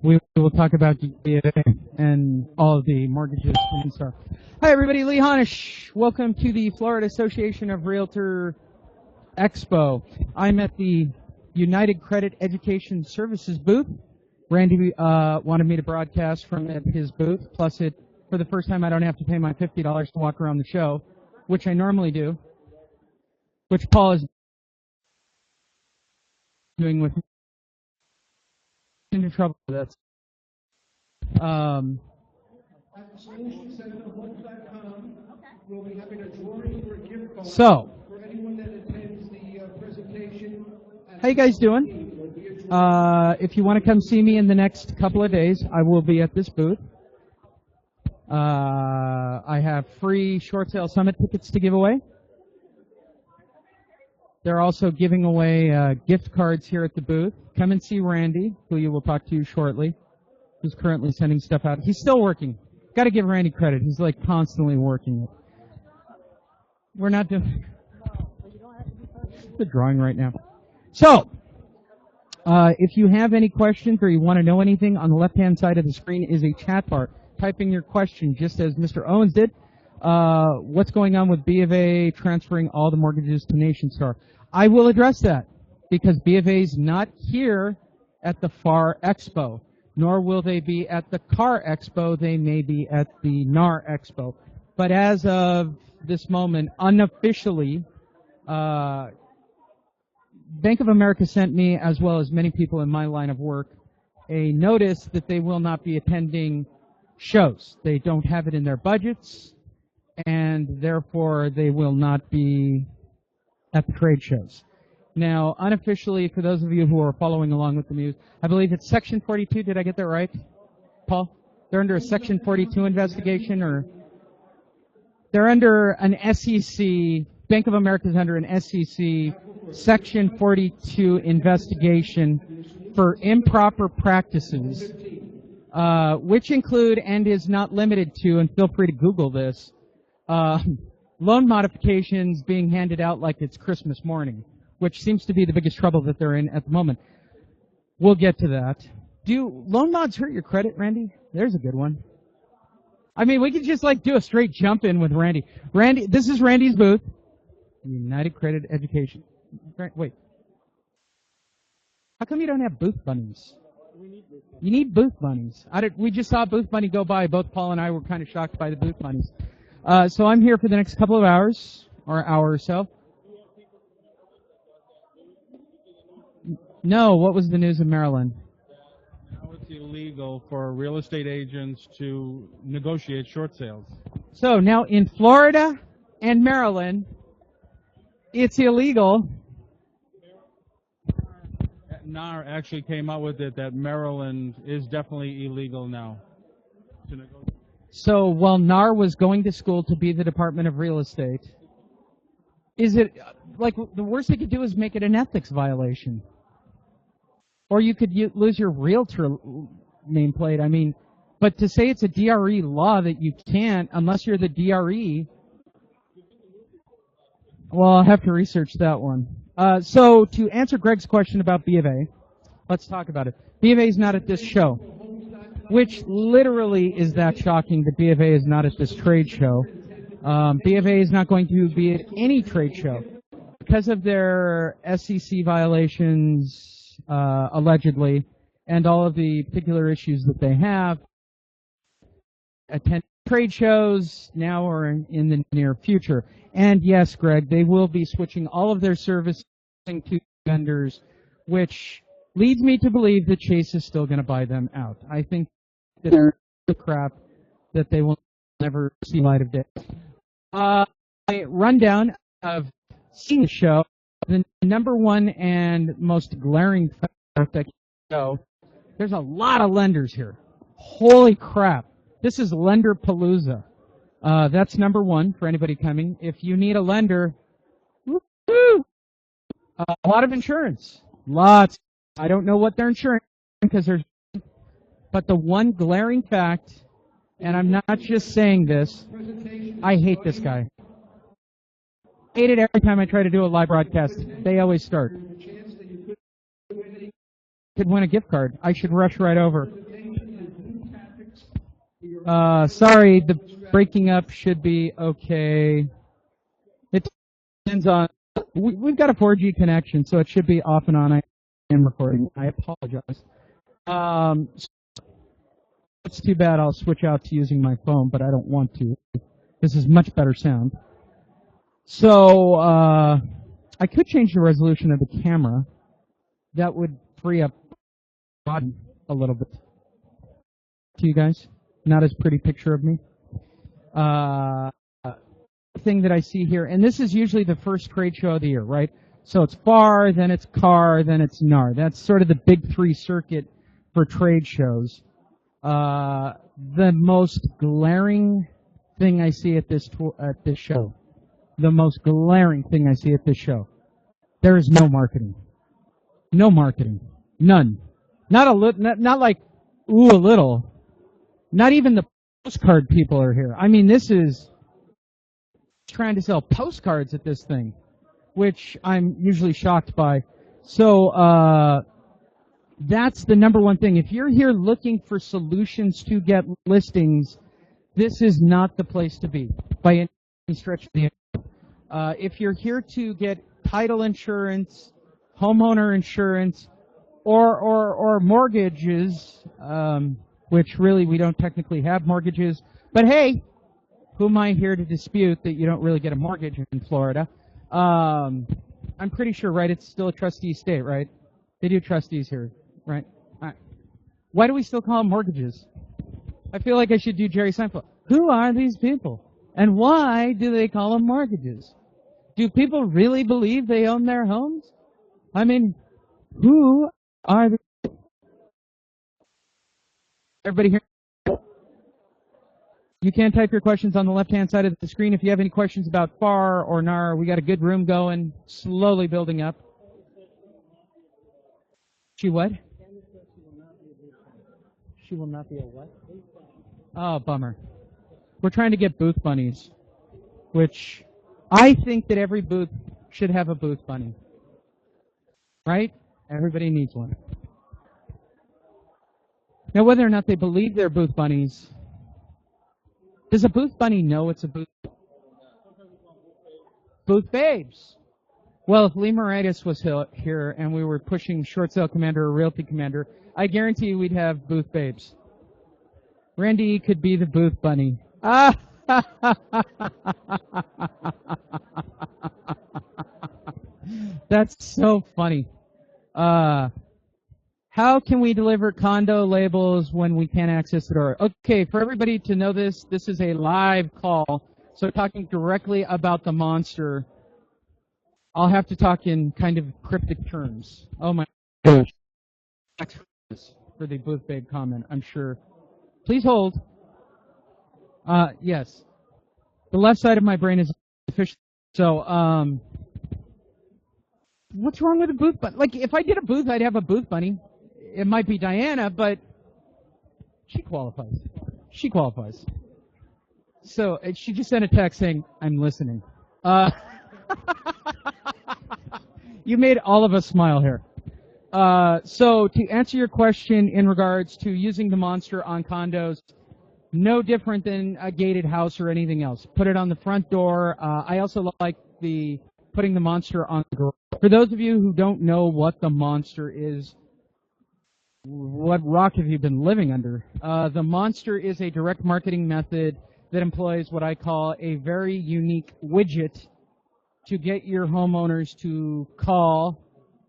We will talk about GPA and all of the mortgages. Hi, everybody. Lee Honish. Welcome to the Florida Association of Realtor EXPO. I'm at the United Credit Education Services booth. Randy wanted me to broadcast from his booth. Plus, for the first time, I don't have to pay my $50 to walk around the show, which I normally do, which Paul is doing with me. Into trouble with that. So, how you guys doing? If you want to come see me in the next couple of days, I will be at this booth. I have free Short Sale Summit tickets to give away. They're also giving away gift cards here at the booth. Come and see Randy, who you will talk to shortly, who's currently sending stuff out. He's still working. Got to give Randy credit. He's like constantly working it. We're not doing the drawing right now. So, if you have any questions or you want to know anything, on the left-hand side of the screen is a chat bar. Type in your question, just as Mr. Owens did. What's going on with B of A transferring all the mortgages to NationStar? I will address that because B of A is not here at the FAR Expo, nor will they be at the Car Expo. They may be at the NAR Expo. But as of this moment, unofficially, Bank of America sent me, as well as many people in my line of work, a notice that they will not be attending shows. They don't have it in their budgets, and therefore they will not be at the trade shows. Now, unofficially, for those of you who are following along with the news, I believe it's Section 42. Did I get that right, Paul? They're under a Section 42 investigation, or they're under an SEC, Bank of America is under an SEC Section 42 investigation for improper practices, which include and is not limited to, and feel free to Google this, loan modifications being handed out like it's Christmas morning, which seems to be the biggest trouble that they're in at the moment. We'll get to that. Do loan mods hurt your credit, Randy? There's a good one. I mean, we could just like do a straight jump in with Randy. Randy, this is Randy's booth. United Credit Education. Wait. How come you don't have booth bunnies? You need booth bunnies. We just saw a booth bunny go by. Both Paul and I were kind of shocked by the booth bunnies. So I'm here for the next couple of hours, or hour or so. No, what was the news in Maryland? Now it's illegal for real estate agents to negotiate short sales. So now in Florida and Maryland, it's illegal. NAR actually came out with it that Maryland is definitely illegal now to negotiate. So while NAR was going to school to be the Department of Real Estate, is it, like, the worst they could do is make it an ethics violation? Or you could lose your realtor nameplate. I mean, but to say it's a DRE law that you can't, unless you're the DRE, well, I'll have to research that one. So to answer Greg's question about B of A, let's talk about it. B of A is not at this show, which literally is that shocking that B of A is not at this trade show. B of A is not going to be at any trade show because of their SEC violations, allegedly, and all of the particular issues that they have. Attend trade shows now or in the near future. And yes, Greg, they will be switching all of their servicing to vendors, which leads me to believe that Chase is still going to buy them out. I think that they're the crap that they will never see light of day. A rundown of seeing the show. The number one and most glaring fact that show, there's a lot of lenders here. Holy crap. This is Lender Palooza. That's number one for anybody coming. If you need a lender, woo-hoo, a lot of insurance. Lots. I don't know what they're insuring because there's, but the one glaring fact, and I'm not just saying this, I hate this guy. I hate it every time I try to do a live broadcast. They always start. Could win a gift card. I should rush right over. Sorry, the breaking up should be okay. It depends on. We've got a 4G connection, so it should be off and on. I am recording. I apologize. It's too bad. I'll switch out to using my phone, but I don't want to. This is much better sound. So I could change the resolution of the camera. That would free up body a little bit. To you guys, not as pretty picture of me. Thing that I see here, and this is usually the first trade show of the year, right? So it's FAR, then it's CAR, then it's NAR. That's sort of the big three circuit for trade shows. The most glaring thing I see at this show, the most glaring thing I see at this show, there is no marketing. No marketing. None. Not like, ooh, a little. Not even the postcard people are here. I mean, this is trying to sell postcards at this thing, which I'm usually shocked by. So that's the number one thing. If you're here looking for solutions to get listings, this is not the place to be by any stretch of the if you're here to get title insurance, homeowner insurance, or mortgages, which really we don't technically have mortgages, but hey, who am I here to dispute that you don't really get a mortgage in Florida? I'm pretty sure, right, it's still a trustee state, right? They do trustees here, right? Why do we still call them mortgages? I feel like I should do Jerry Seinfeld. Who are these people? And why do they call them mortgages? Do people really believe they own their homes? I mean, who are they? Everybody here? You can type your questions on the left-hand side of the screen. If you have any questions about FAR or NAR, we got a good room going, slowly building up. She what? She will not be a what? Oh, bummer. We're trying to get booth bunnies, which I think that every booth should have a booth bunny. Right? Everybody needs one. Now, whether or not they believe they're booth bunnies, does a booth bunny know it's a booth? Booth babes. Well, if Lee Moritas was here and we were pushing short sale commander or realty commander, I guarantee you we'd have booth babes. Randy could be the booth bunny. That's so funny. How can we deliver condo labels when we can't access the door? Okay, for everybody to know this, this is a live call. So talking directly about the monster, I'll have to talk in kind of cryptic terms. Oh my gosh. For the booth babe comment, I'm sure. Please hold. Yes. The left side of my brain is official. So, what's wrong with a booth bunny? Like, if I did a booth, I'd have a booth bunny. It might be Diana, but she qualifies. She qualifies. So she just sent a text saying, I'm listening. You made all of us smile here. So to answer your question in regards to using the monster on condos, no different than a gated house or anything else. Put it on the front door. I also like putting the monster on the garage. For those of you who don't know what the monster is, what rock have you been living under? The monster is a direct marketing method that employs what I call a very unique widget to get your homeowners to call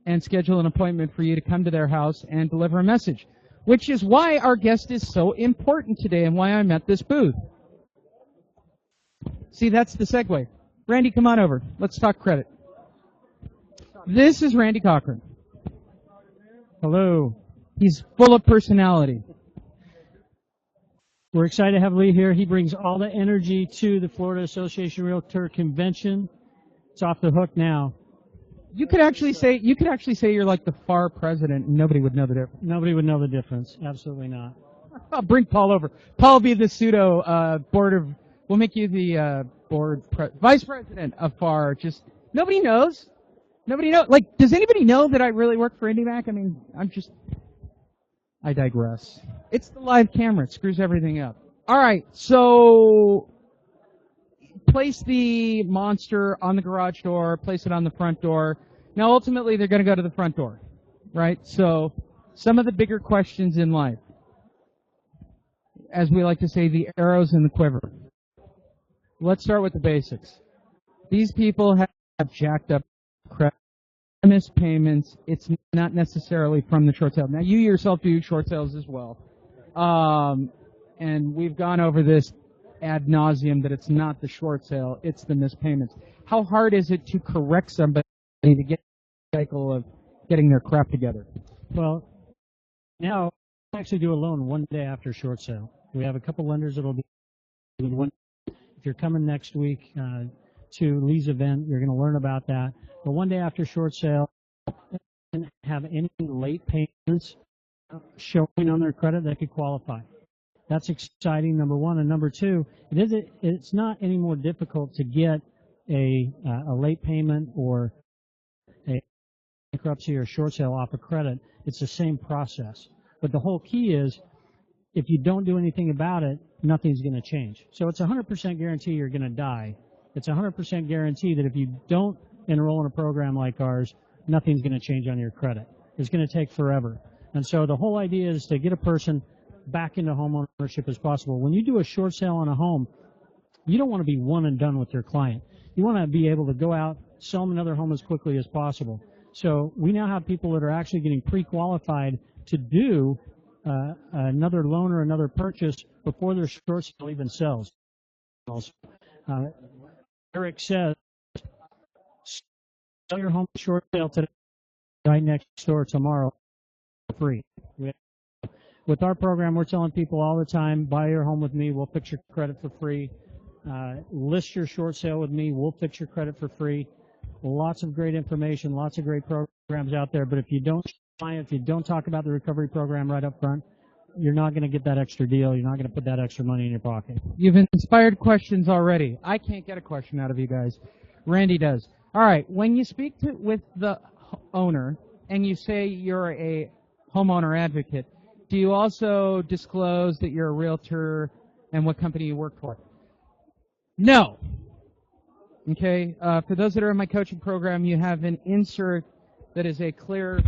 and schedule an appointment for you to come to their house and deliver a message, which is why our guest is so important today and why I'm at this booth. See, that's the segue. Randy, come on over. Let's talk credit. This is Randy Cochrane. Hello. He's full of personality. We're excited to have Lee here. He brings all the energy to the Florida Association Realtor Convention. It's off the hook now. You could actually say you're like the FAR president, and nobody would know the difference. Nobody would know the difference. Absolutely not. I'll bring Paul over. Paul will be the pseudo board of. We'll make you the vice president of FAR. Just nobody knows. Nobody knows. Like, does anybody know that I really work for IndyMac? I mean, I digress. It's the live camera. It screws everything up. All right, so place the monster on the garage door, place it on the front door. Now, ultimately, they're going to go to the front door, right? So some of the bigger questions in life, as we like to say, the arrows in the quiver. Let's start with the basics. These people have jacked up credit, missed payments. It's not necessarily from the short sale. Now, you yourself do short sales as well. And we've gone over this ad nauseum that it's not the short sale, it's the missed payments. How hard is it to correct somebody to get the cycle of getting their crap together? Well, now we actually do a loan one day after short sale. We have a couple lenders that'll be doing one. If you're coming next week to Lee's event, you're going to learn about that. But one day after short sale, and have any late payments showing on their credit that could qualify. That's exciting, number one. And number two, it's not any more difficult to get a late payment or a bankruptcy or short sale off a credit. It's the same process. But the whole key is, if you don't do anything about it, nothing's going to change. So it's a 100% guarantee you're going to die. It's a 100% guarantee that if you don't enroll in a program like ours, nothing's going to change on your credit. It's going to take forever. And so the whole idea is to get a person back into home ownership as possible. When you do a short sale on a home, you don't want to be one and done with your client. You want to be able to go out, sell them another home as quickly as possible. So we now have people that are actually getting pre-qualified to do another loan or another purchase before their short sale even sells. Eric says, sell your home short sale today, right next door tomorrow, for free. With our program, we're telling people all the time, buy your home with me, we'll fix your credit for free. List your short sale with me, we'll fix your credit for free. Lots of great information, lots of great programs out there, but if you don't talk about the recovery program right up front, you're not going to get that extra deal. You're not going to put that extra money in your pocket. You've inspired questions already. I can't get a question out of you guys. Randy does. All right, when you speak with the owner and you say you're a homeowner advocate, do you also disclose that you're a realtor and what company you work for? No. Okay, for those that are in my coaching program, you have an insert that is a clear.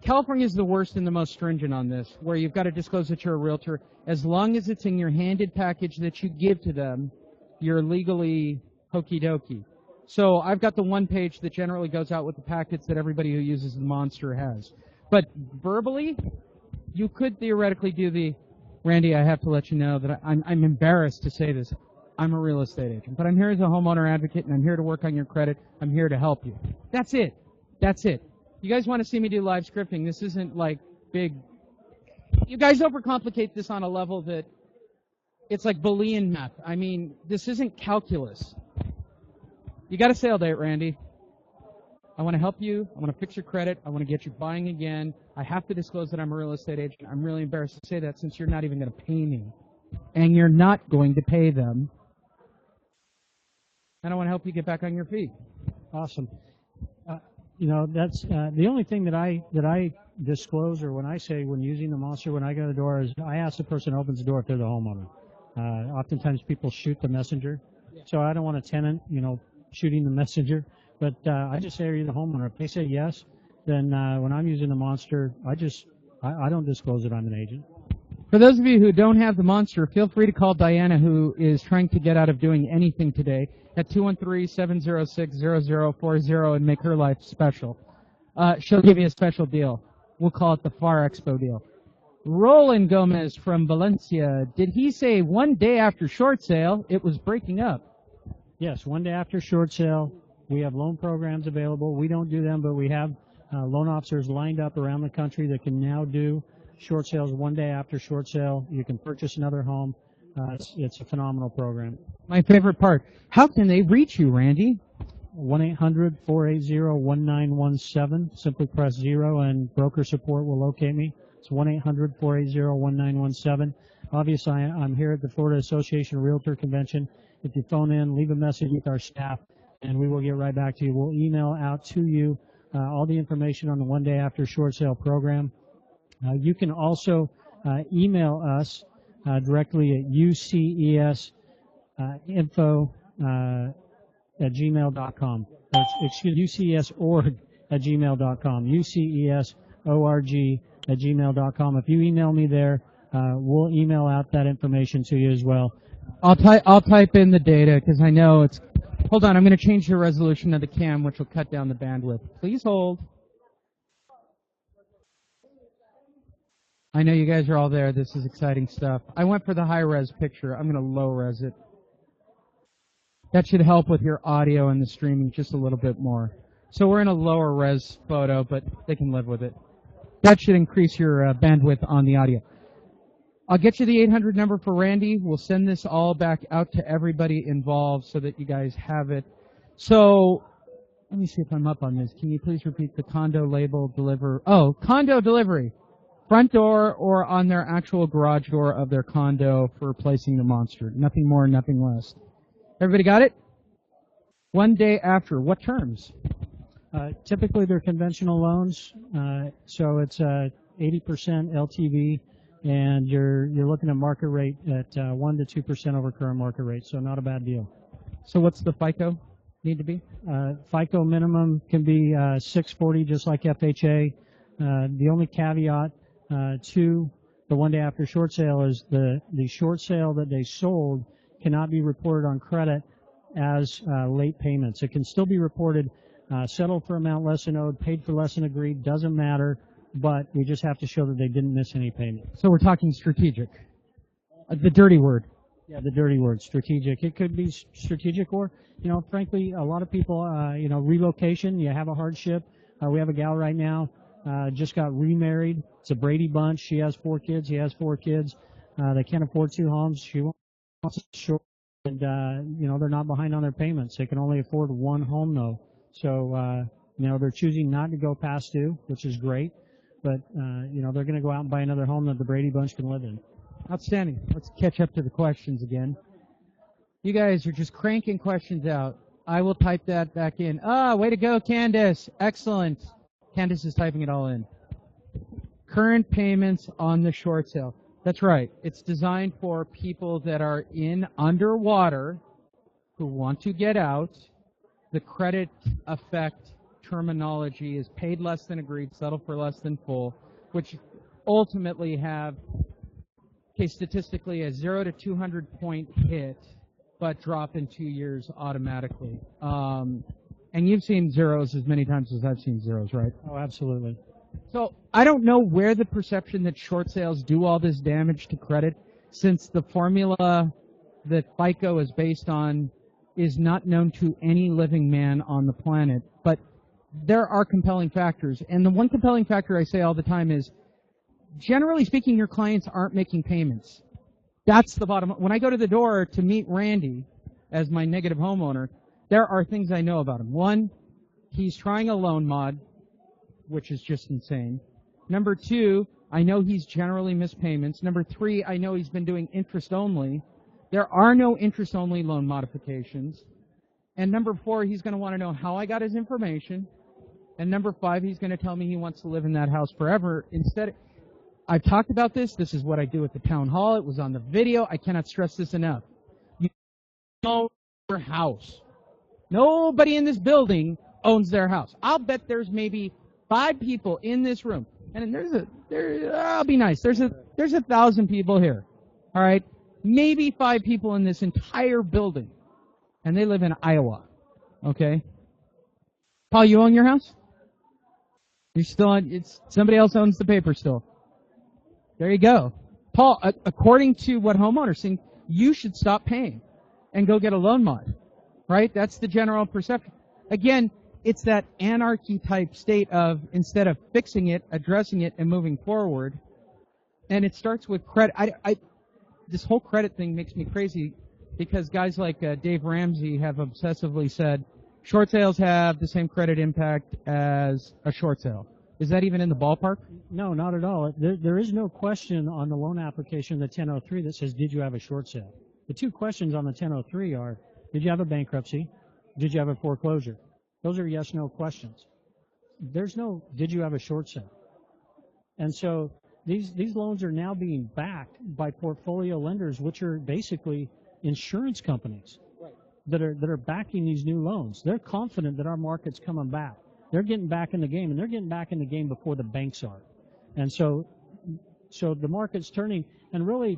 California is the worst and the most stringent on this, where you've got to disclose that you're a realtor. As long as it's in your handed package that you give to them, you're legally hokey dokey. So I've got the one page that generally goes out with the packets that everybody who uses the Monster has. But verbally, you could theoretically do the, Randy, I have to let you know that I'm embarrassed to say this. I'm a real estate agent, but I'm here as a homeowner advocate, and I'm here to work on your credit. I'm here to help you. That's it. That's it. You guys want to see me do live scripting? This isn't like big. You guys overcomplicate this on a level that it's like Boolean math. I mean, this isn't calculus. You got a sale date, Randy. I want to help you. I want to fix your credit. I want to get you buying again. I have to disclose that I'm a real estate agent. I'm really embarrassed to say that since you're not even going to pay me. And you're not going to pay them. And I want to help you get back on your feet. Awesome. That's the only thing that I disclose, or when I say when using the Monster, when I go to the door, is I ask the person who opens the door if they're the homeowner. Oftentimes people shoot the messenger, so I don't want a tenant, shooting the messenger. But I just say, are you the homeowner? If they say yes, then when I'm using the Monster, I don't disclose that I'm an agent. For those of you who don't have the Monster, feel free to call Diana, who is trying to get out of doing anything today, at 213-706-0040 and make her life special. She'll give you a special deal. We'll call it the FAR Expo deal. Roland Gomez from Valencia. Did he say one day after short sale it was breaking up? Yes, one day after short sale. We have loan programs available. We don't do them, but we have loan officers lined up around the country that can now do short sales one day after short sale. You can purchase another home. It's a phenomenal program. My favorite part. How can they reach you, Randy? 1-800-480-1917. Simply press 0 and broker support will locate me. It's 1-800-480-1917. Obviously, I'm here at the Florida Association of Realtor Convention. If you phone in, leave a message with our staff, and we will get right back to you. We'll email out to you all the information on the one day after short sale program. You can also email us directly at UCES info at gmail.com. Excuse me, UCESorg at gmail.com. UCESorg at gmail.com. If you email me there, we'll email out that information to you as well. I'll type in the data because I know it's. Hold on, I'm going to change the resolution of the cam, which will cut down the bandwidth. Please hold. I know you guys are all there. This is exciting stuff. I went for the high-res picture. I'm going to low-res it. That should help with your audio and the streaming just a little bit more. So we're in a lower-res photo, but they can live with it. That should increase your bandwidth on the audio. I'll get you the 800 number for Randy. We'll send this all back out to everybody involved so that you guys have it. So let me see if I'm up on this. Can you please repeat the condo label deliver? Oh, condo delivery. Front door or on their actual garage door of their condo for replacing the monster. Nothing more, nothing less. Everybody got it? One day after. What terms? Typically, they're conventional loans, so it's 80% LTV, and you're looking at market rate at 1 to 2% over current market rate, so not a bad deal. So what's the FICO need to be? FICO minimum can be 640, just like FHA. The only caveat to the one day after short sale is the short sale that they sold cannot be reported on credit as late payments. It can still be reported settled for amount less than owed, paid for less than agreed, doesn't matter, but we just have to show that they didn't miss any payment. So we're talking strategic. The dirty word. Yeah, the dirty word, strategic. It could be strategic or, frankly, a lot of people, relocation, you have a hardship. We have a gal right now, just got remarried. It's a Brady bunch. She has 4 kids. He has 4 kids. They can't afford 2 homes. She wants a short, and, they're not behind on their payments. They can only afford 1 home, though. So, they're choosing not to go past due, which is great. But, they're going to go out and buy another home that the Brady bunch can live in. Outstanding. Let's catch up to the questions again. You guys are just cranking questions out. I will type that back in. Way to go, Candace. Excellent. Candace is typing it all in. Current payments on the short sale. That's right. It's designed for people that are in underwater who want to get out. The credit effect terminology is paid less than agreed, settle for less than full, which ultimately have, statistically a 0 to 200 point hit, but drop in 2 years automatically. And you've seen zeros as many times as I've seen zeros, right? Oh, absolutely. So I don't know where the perception that short sales do all this damage to credit, since the formula that FICO is based on is not known to any living man on the planet. But there are compelling factors. And the one compelling factor I say all the time is, generally speaking, your clients aren't making payments. That's the bottom. When I go to the door to meet Randy as my negative homeowner, there are things I know about him. 1, he's trying a loan mod, which is just insane. Number 2, I know he's generally missed payments. Number 3, I know he's been doing interest only. There are no interest only loan modifications. And number 4, he's going to want to know how I got his information. And number 5, he's going to tell me he wants to live in that house forever. Instead, I've talked about this. This is what I do at the town hall. It was on the video. I cannot stress this enough. You know your house. Nobody in this building owns their house. I'll bet there's maybe 5 people in this room. And I'll be nice. There's 1,000 people here. All right? Maybe 5 people in this entire building. And they live in Iowa. Okay? Paul, you own your house? You're still on, somebody else owns the paper still. There you go. Paul, according to what homeowners think, you should stop paying and go get a loan mod. Right? That's the general perception. Again, it's that anarchy type state of, instead of fixing it, addressing it, and moving forward. And it starts with credit. This whole credit thing makes me crazy because guys like Dave Ramsey have obsessively said short sales have the same credit impact as a short sale. Is that even in the ballpark? No, not at all. There is no question on the loan application, the 1003, that says, did you have a short sale? The 2 questions on the 1003 are, did you have a bankruptcy? Did you have a foreclosure? Those are yes-no questions. There's no, did you have a short sale? And so These loans are now being backed by portfolio lenders, which are basically insurance companies that are backing these new loans. They're confident that our market's coming back. They're getting back in the game, and they're getting back in the game before the banks are. And so the market's turning, and really,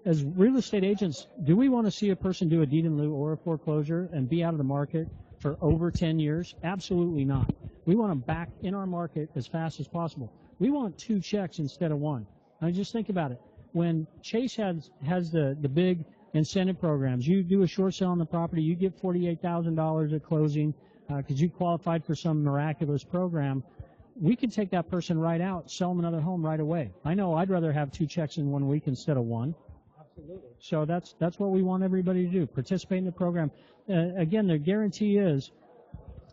as real estate agents, do we want to see a person do a deed in lieu or a foreclosure and be out of the market for over 10 years? Absolutely not. We want them back in our market as fast as possible. We want 2 checks instead of 1. I mean, just think about it. When Chase has the big incentive programs, you do a short sale on the property, you get $48,000 at closing because you qualified for some miraculous program. We can take that person right out, sell them another home right away. I know I'd rather have 2 checks in 1 week instead of 1. Absolutely. So that's what we want everybody to do. Participate in the program. Again, the guarantee is,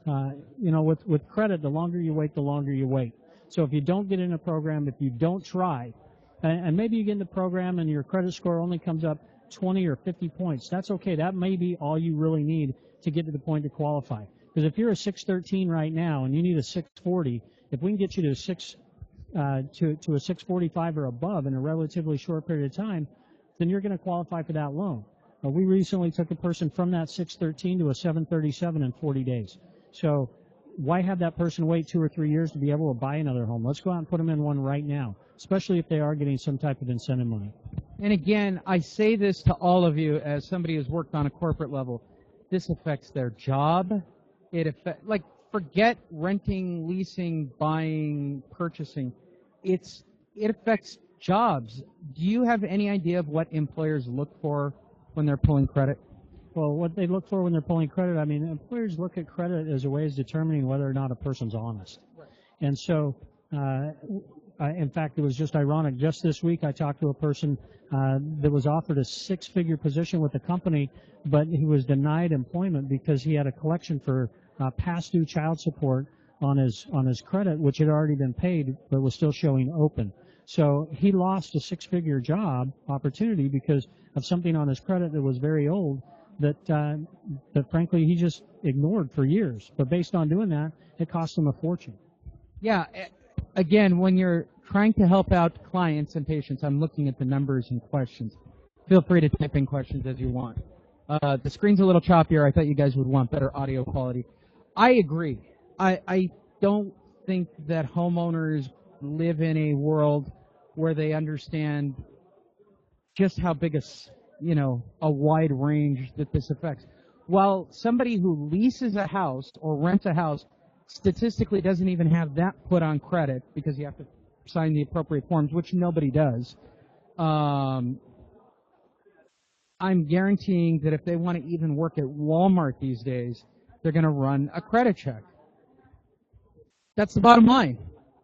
with credit, the longer you wait, the longer you wait. So if you don't get in a program, if you don't try, and maybe you get in the program and your credit score only comes up 20 or 50 points, that's okay. That may be all you really need to get to the point to qualify. Because if you're a 613 right now and you need a 640, if we can get you to a 645 or above in a relatively short period of time, then you're going to qualify for that loan. We recently took a person from that 613 to a 737 in 40 days. So why have that person wait 2 or 3 years to be able to buy another home? Let's go out and put them in one right now, especially if they are getting some type of incentive money. And again, I say this to all of you as somebody who's worked on a corporate level. This affects their job. Forget renting, leasing, buying, purchasing. It affects jobs. Do you have any idea of what employers look for when they're pulling credit? Well, what they look for when they're pulling credit, I mean, employers look at credit as a way of determining whether or not a person's honest. Right. And so, in fact, it was just ironic. Just this week, I talked to a person that was offered a 6-figure position with the company, but he was denied employment because he had a collection for past due child support on his credit, which had already been paid, but was still showing open. So he lost a 6-figure job opportunity because of something on his credit that was very old that frankly he just ignored for years. But based on doing that, it cost him a fortune. Yeah. Again, when you're trying to help out clients and patients, I'm looking at the numbers and questions. Feel free to type in questions as you want. The screen's a little choppier. I thought you guys would want better audio quality. I agree. I don't think that homeowners live in a world where they understand just how big a wide range that this affects. While somebody who leases a house or rents a house statistically doesn't even have that put on credit because you have to sign the appropriate forms, which nobody does, I'm guaranteeing that if they want to even work at Walmart these days, they're going to run a credit check. That's the bottom line.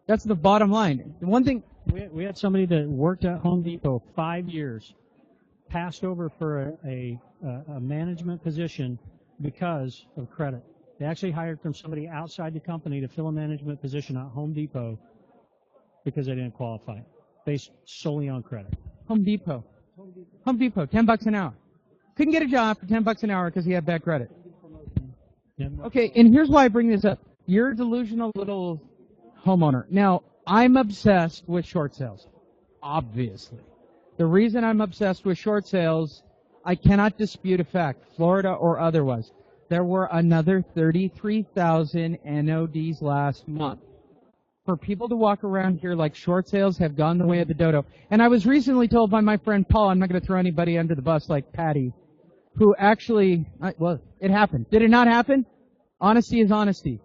That's the bottom line. The one thing we had somebody that worked at Home Depot 5 years, passed over for a management position because of credit. They actually hired from somebody outside the company to fill a management position at Home Depot because they didn't qualify, based solely on credit. Home Depot, $10 an hour. Couldn't get a job for $10 an hour because he had bad credit. Okay, and here's why I bring this up. You're a delusional little homeowner. Now, I'm obsessed with short sales, obviously. The reason I'm obsessed with short sales, I cannot dispute a fact, Florida or otherwise. There were another 33,000 NODs last month. For people to walk around here like short sales have gone the way of the dodo. And I was recently told by my friend Paul, I'm not going to throw anybody under the bus like Patty, who actually, it happened. Did it not happen? Honesty is honesty.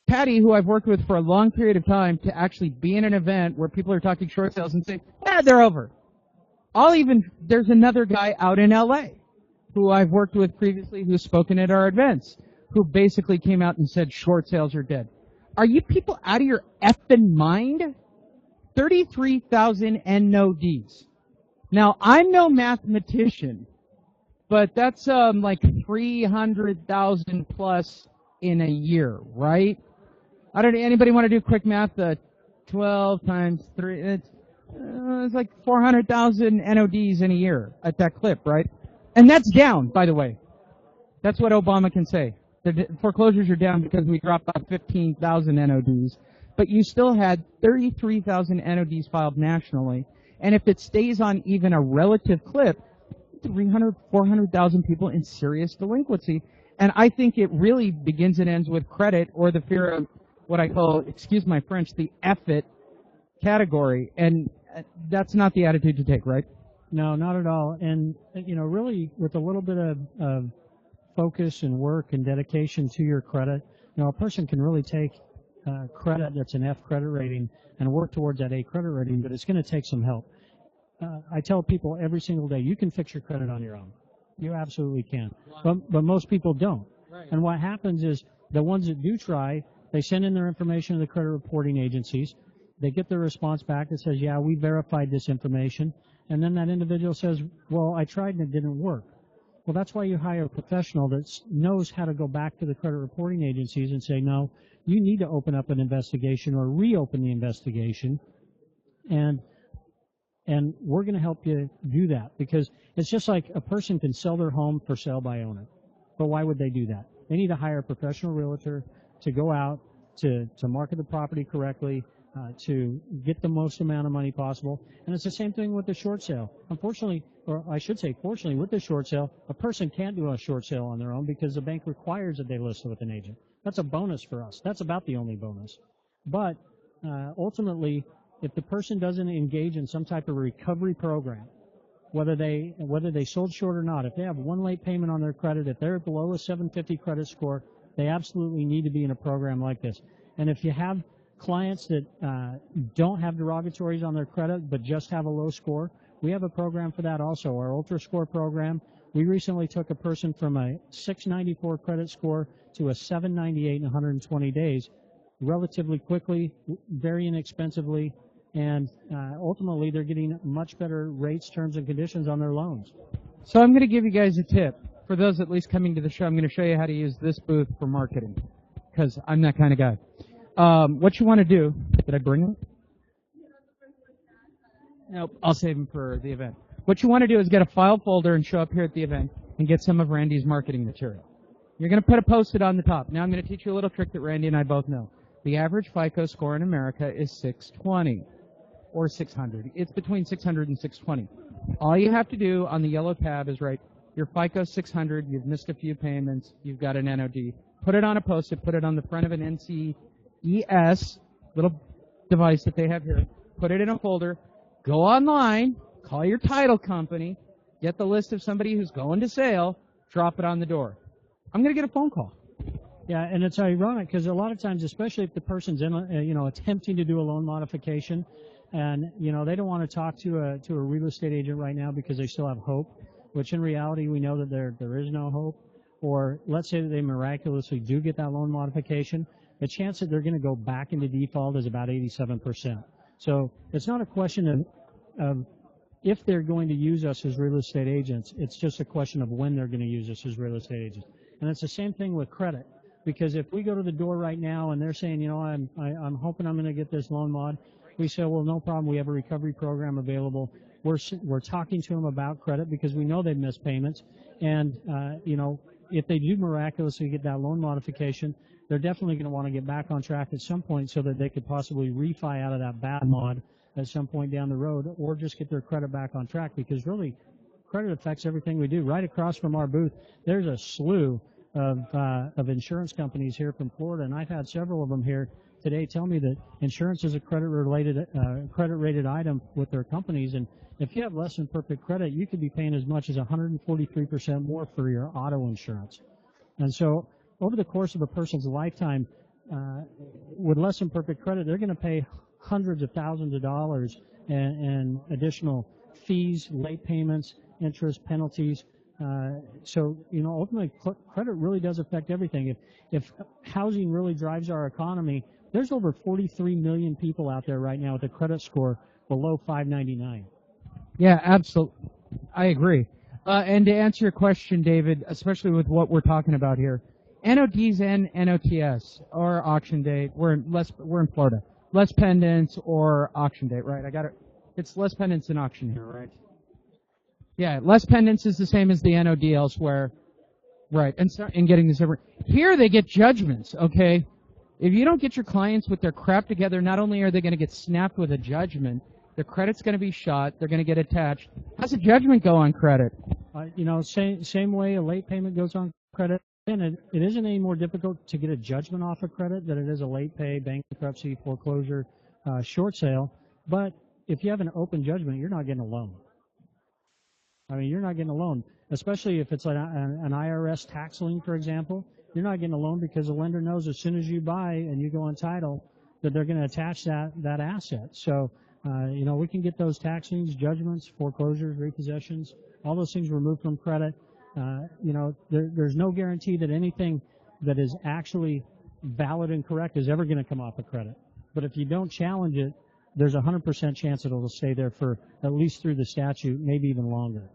Patty, who I've worked with for a long period of time, to actually be in an event where people are talking short sales and say, they're over. There's another guy out in L.A. who I've worked with previously who's spoken at our events, who basically came out and said short sales are dead. Are you people out of your effing mind? 33,000 NODs. Now, I'm no mathematician, but that's like 300,000 plus in a year, right? Anybody want to do quick math? 12 times 3, it's like 400,000 NODs in a year at that clip, right? And that's down, by the way. That's what Obama can say. The foreclosures are down because we dropped off 15,000 NODs. but you still had 33,000 NODs filed nationally. And if it stays on even a relative clip, 300, 400,000 people in serious delinquency. And I think it really begins and ends with credit or the fear of what I call, excuse my French, the F it category. And that's not the attitude to take, right? No, not at all. And, really with a little bit of focus and work and dedication to your credit, a person can really take credit that's an F credit rating and work towards that A credit rating, but it's going to take some help. I tell people every single day, you can fix your credit on your own. You absolutely can. But most people don't. Right. And what happens is the ones that do try, they send in their information to the credit reporting agencies. They get their response back that says, yeah, we verified this information. And then that individual says, well, I tried and it didn't work. Well, that's why you hire a professional that knows how to go back to the credit reporting agencies and say, no, you need to open up an investigation or reopen the investigation. And we're going to help you do that, because it's just like a person can sell their home for sale by owner. But why would they do that? They need to hire a professional realtor to go out to market the property correctly, to get the most amount of money possible. And it's the same thing with the short sale. Unfortunately, or I should say fortunately, with the short sale, a person can't do a short sale on their own because the bank requires that they list with an agent. That's a bonus for us. That's about the only bonus. But ultimately, if the person doesn't engage in some type of recovery program, whether they sold short or not, if they have one late payment on their credit, if they're below a 750 credit score, they absolutely need to be in a program like this. And if you have clients that don't have derogatories on their credit but just have a low score, we have a program for that also, our Ultra Score program. We recently took a person from a 694 credit score to a 798 in 120 days, relatively quickly, very inexpensively, and ultimately they're getting much better rates, terms, and conditions on their loans. So I'm going to give you guys a tip. For those at least coming to the show, I'm going to show you how to use this booth for marketing, because I'm that kind of guy. What you want to do, did I bring it? Nope, I'll save them for the event. What you want to do is get a file folder and show up here at the event and get some of Randy's marketing material. You're going to put a Post-it on the top. Now I'm going to teach you a little trick that Randy and I both know. The average FICO score in America is 620 or 600. It's between 600 and 620. All you have to do on the yellow tab is write your FICO 600, you've missed a few payments, you've got an NOD. Put it on a Post-it, put it on the front of an NCES little device that they have here. Put it in a folder. Go online, call your title company, get the list of somebody who's going to sale, drop it on the door. I'm going to get a phone call. Yeah, and it's ironic because a lot of times, especially if the person's in, attempting to do a loan modification, and they don't want to talk to a real estate agent right now because they still have hope, which in reality we know that there is no hope. Or let's say that they miraculously do get that loan modification, the chance that they're going to go back into default is about 87%. So it's not a question of if they're going to use us as real estate agents. It's just a question of when they're going to use us as real estate agents. And it's the same thing with credit. Because if we go to the door right now and they're saying, I'm hoping I'm going to get this loan mod, we say, well, no problem. We have a recovery program available. We're talking to them about credit because we know they've missed payments. And, if they do miraculously get that loan modification, they're definitely going to want to get back on track at some point so that they could possibly refi out of that bad mod at some point down the road, or just get their credit back on track, because really credit affects everything we do. Right across from our booth, there's a slew of insurance companies here from Florida, and I've had several of them here today tell me that insurance is a credit-rated item with their companies, and if you have less than perfect credit, you could be paying as much as 143% more for your auto insurance. And so over the course of a person's lifetime, with less than perfect credit, they're going to pay hundreds of thousands of dollars and additional fees, late payments, interest, penalties. So ultimately, credit really does affect everything. If housing really drives our economy, there's over 43 million people out there right now with a credit score below 599. Yeah, absolutely. I agree. And to answer your question, David, especially with what we're talking about here, NODs and NOTS or auction date. We're in Florida. Less pendants or auction date, right? I got it. It's less pendants than auction here, right? Yeah, less pendants is the same as the NOD elsewhere, right? And getting this over here, they get judgments. Okay, If you don't get your clients with their crap together, not only are they going to get snapped with a judgment, their credit's going to be shot, they're going to get attached. How's a judgment go on credit? Same way a late payment goes on credit. And it isn't any more difficult to get a judgment off of credit than it is a late pay, bankruptcy, foreclosure, short sale. But if you have an open judgment, you're not getting a loan. I mean, you're not getting a loan, especially if it's like an IRS tax lien, for example. You're not getting a loan because the lender knows as soon as you buy and you go on title that they're going to attach that asset. So, we can get those tax liens, judgments, foreclosures, repossessions, all those things removed from credit. There's no guarantee that anything that is actually valid and correct is ever going to come off of credit. But if you don't challenge it, there's a 100% chance it'll stay there for at least through the statute, maybe even longer.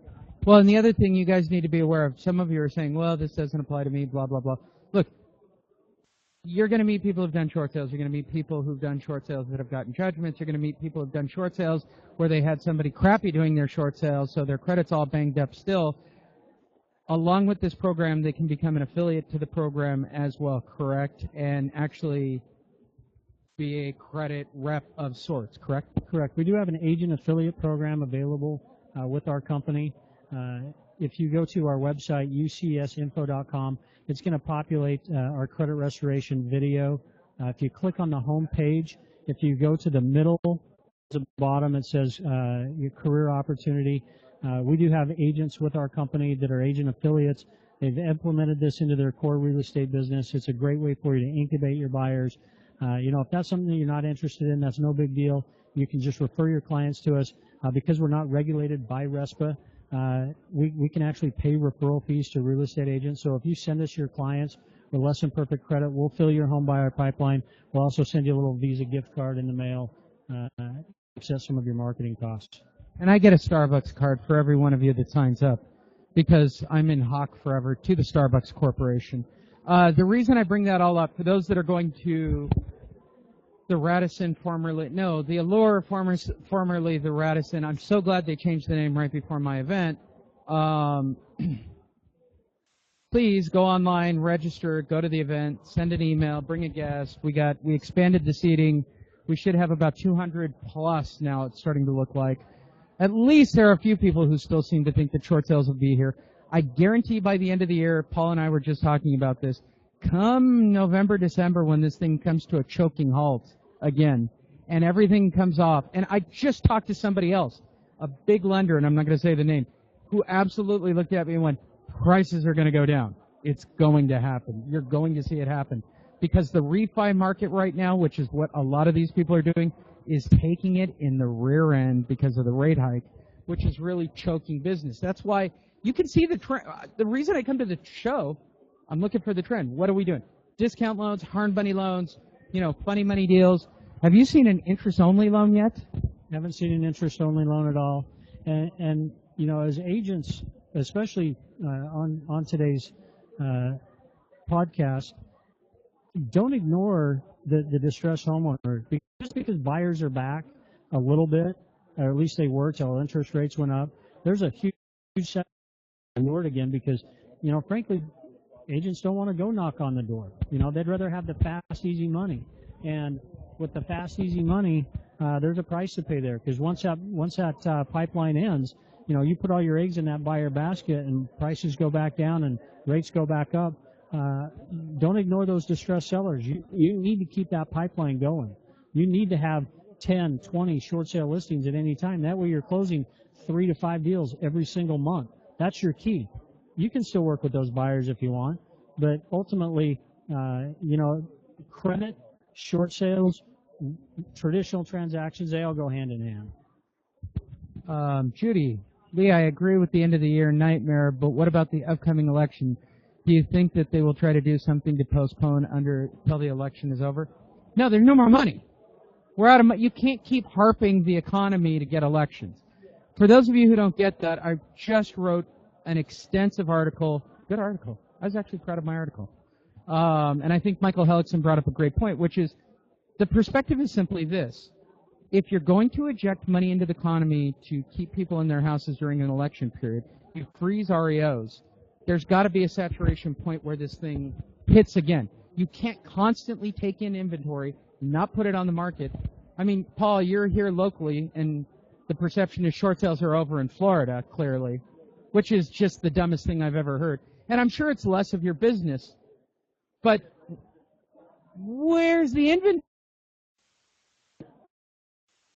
Well, and the other thing you guys need to be aware of, some of you are saying, well, this doesn't apply to me, blah, blah, blah. Look, you're going to meet people who've done short sales. You're going to meet people who've done short sales that have gotten judgments. You're going to meet people who've done short sales where they had somebody crappy doing their short sales, so their credit's all banged up still. Along with this program, they can become an affiliate to the program as well, correct? And actually be a credit rep of sorts, correct? Correct. We do have an agent affiliate program available with our company. If you go to our website, ucesinfo.com, it's going to populate our credit restoration video. If you click on the home page, if you go to the middle, to the bottom, it says your career opportunity. We do have agents with our company that are agent affiliates. They've implemented this into their core real estate business. It's a great way for you to incubate your buyers. If that's something that you're not interested in, that's no big deal. You can just refer your clients to us. Because we're not regulated by RESPA, we can actually pay referral fees to real estate agents. So if you send us your clients with less than perfect credit, we'll fill your home buyer pipeline. We'll also send you a little Visa gift card in the mail, offset some of your marketing costs. And I get a Starbucks card for every one of you that signs up because I'm in Hawk forever to the Starbucks Corporation. The reason I bring that all up, for those that are going to the Radisson, the Allure, formerly the Radisson, I'm so glad they changed the name right before my event. Please go online, register, go to the event, send an email, bring a guest. We expanded the seating. We should have about 200 plus now, it's starting to look like. At least there are a few people who still seem to think that short sales will be here. I guarantee by the end of the year, Paul and I were just talking about this, come November, December, when this thing comes to a choking halt again, and everything comes off. And I just talked to somebody else, a big lender, and I'm not going to say the name, who absolutely looked at me and went, prices are going to go down. It's going to happen. You're going to see it happen. Because the refi market right now, which is what a lot of these people are doing, is taking it in the rear end because of the rate hike, which is really choking business. That's why you can see the trend. The reason I come to the show, I'm looking for the trend. What are we doing? Discount loans, hard money loans, funny money deals. Have you seen an interest-only loan yet? Haven't seen an interest-only loan at all. And as agents, especially on today's podcast, don't ignore the distressed homeowner. Just because buyers are back a little bit, or at least they were till interest rates went up, there's a huge set ignored again because, frankly, agents don't want to go knock on the door. They'd rather have the fast, easy money. And with the fast, easy money, there's a price to pay there because once that pipeline ends, you put all your eggs in that buyer basket and prices go back down and rates go back up. Don't ignore those distressed sellers. You need to keep that pipeline going. You need to have 10, 20 short sale listings at any time. That way you're closing 3 to 5 deals every single month. That's your key. You can still work with those buyers if you want, but ultimately, credit, short sales, traditional transactions, they all go hand in hand. Judy, Lee, I agree with the end of the year nightmare, but what about the upcoming election? Do you think that they will try to do something to postpone until the election is over? No, there's no more money. We're out of money. You can't keep harping the economy to get elections. For those of you who don't get that, I just wrote an extensive article. Good article. I was actually proud of my article. And I think Michael Hellickson brought up a great point, which is the perspective is simply this. If you're going to eject money into the economy to keep people in their houses during an election period, you freeze REOs. There's got to be a saturation point where this thing hits again. You can't constantly take in inventory, not put it on the market. I mean, Paul, you're here locally, and the perception is short sales are over in Florida, clearly, which is just the dumbest thing I've ever heard. And I'm sure it's less of your business, but where's the inventory?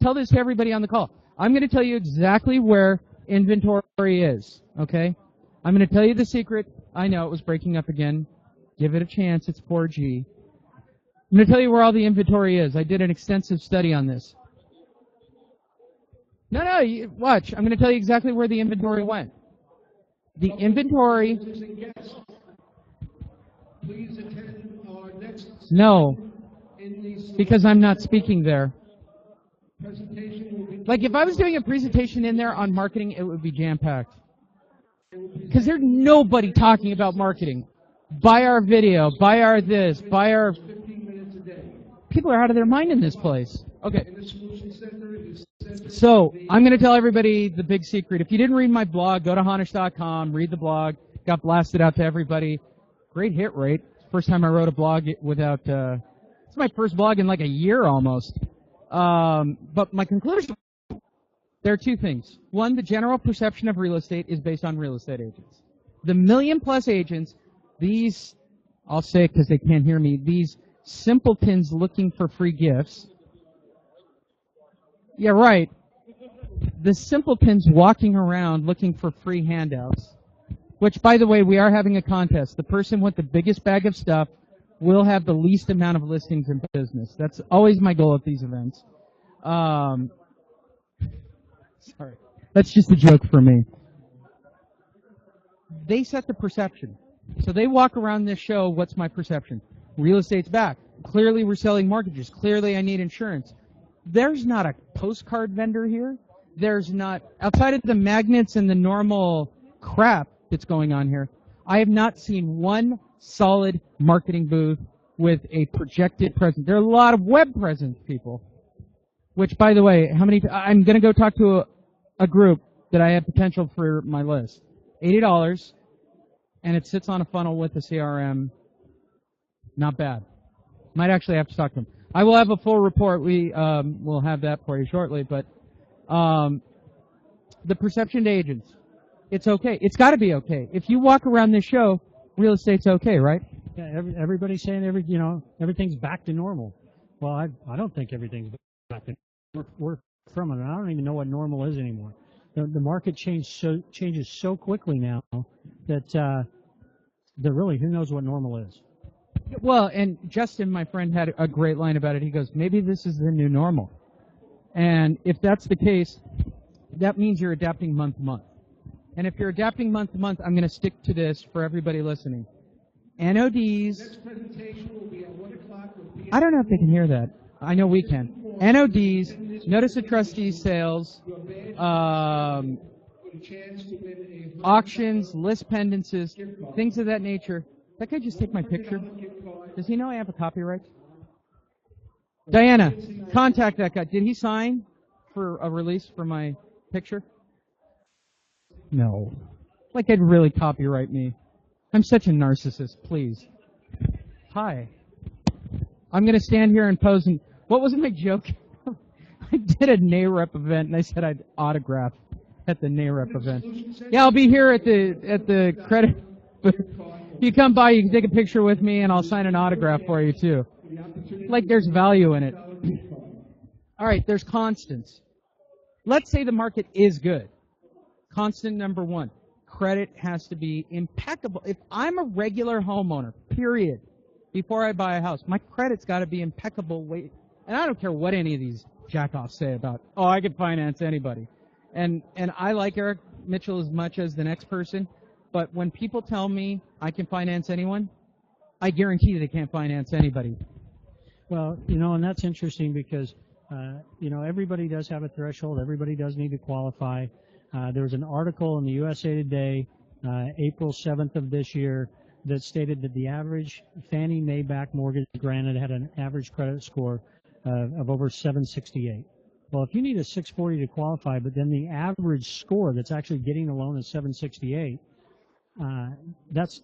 Tell this to everybody on the call. I'm going to tell you exactly where inventory is, okay? I'm going to tell you the secret. I know it was breaking up again. Give it a chance. It's 4G. I'm going to tell you where all the inventory is. I did an extensive study on this. No, watch. I'm going to tell you exactly where the inventory went. The inventory... Please attend our next... No, because I'm not speaking there. presentation will be... Like, if I was doing a presentation in there on marketing, it would be jam-packed. Because there's nobody talking about marketing. Buy our video, buy our this, buy our... 15 minutes a day. People are out of their mind in this place. Okay. And the Solution Center is... So, I'm going to tell everybody the big secret. If you didn't read my blog, go to Honish.com, read the blog. Got blasted out to everybody. Great hit rate. First time I wrote a blog without... it's my first blog in like a year almost. But my conclusion... There are two things. One, the general perception of real estate is based on real estate agents. The million-plus agents, these... I'll say it because they can't hear me. These simpletons looking for free gifts... Yeah, right. The simpletons walking around looking for free handouts, which, by the way, we are having a contest. The person with the biggest bag of stuff will have the least amount of listings in business. That's always my goal at these events. Sorry. That's just a joke for me. They set the perception. So they walk around this show, what's my perception? Real estate's back. Clearly we're selling mortgages. Clearly I need insurance. There's not a postcard vendor here. There's not, outside of the magnets and the normal crap that's going on here, I have not seen one solid marketing booth with a projected presence. There are a lot of web presence people, which, by the way, I'm going to go talk to a group that I have potential for my list. $80, and it sits on a funnel with a CRM. Not bad. Might actually have to talk to them. I will have a full report. We will have that for you shortly. But the perception to agents, it's okay. It's got to be okay. If you walk around this show, real estate's okay, right? Yeah, everybody's saying everything's back to normal. Well, I don't think everything's back to normal. We're from it. I don't even know what normal is anymore. The market changes so quickly now that really, who knows what normal is. Well, and Justin, my friend, had a great line about it. He goes, maybe this is the new normal. And if that's the case, that means you're adapting month to month. And if you're adapting month to month, I'm going to stick to this for everybody listening. NODs. Next presentation will be at 1 o'clock. I don't know if they can hear that. I know we can. NODs, notice of trustee sales, auctions, list pendances, things of that nature. That guy just take my picture? Does he know I have a copyright? Diana, contact that guy. Did he sign for a release for my picture? No. Like they'd really copyright me. I'm such a narcissist, please. Hi. I'm going to stand here and pose and... What was my joke? I did a NAREP event and I said I'd autograph at the NAREP event. Yeah, I'll be here at the credit... If you come by, you can take a picture with me, and I'll sign an autograph for you, too. Like there's value in it. All right, there's constants. Let's say the market is good. Constant number one, credit has to be impeccable. If I'm a regular homeowner, period, before I buy a house, my credit's got to be impeccable. And I don't care what any of these jackoffs say about, oh, I can finance anybody. And I like Eric Mitchell as much as the next person. But when people tell me I can finance anyone, I guarantee they can't finance anybody. Well, and that's interesting because, everybody does have a threshold. Everybody does need to qualify. There was an article in the USA Today, April 7th of this year, that stated that the average Fannie Mae-backed mortgage granted had an average credit score of over 768. Well, if you need a 640 to qualify, but then the average score that's actually getting a loan is 768, that's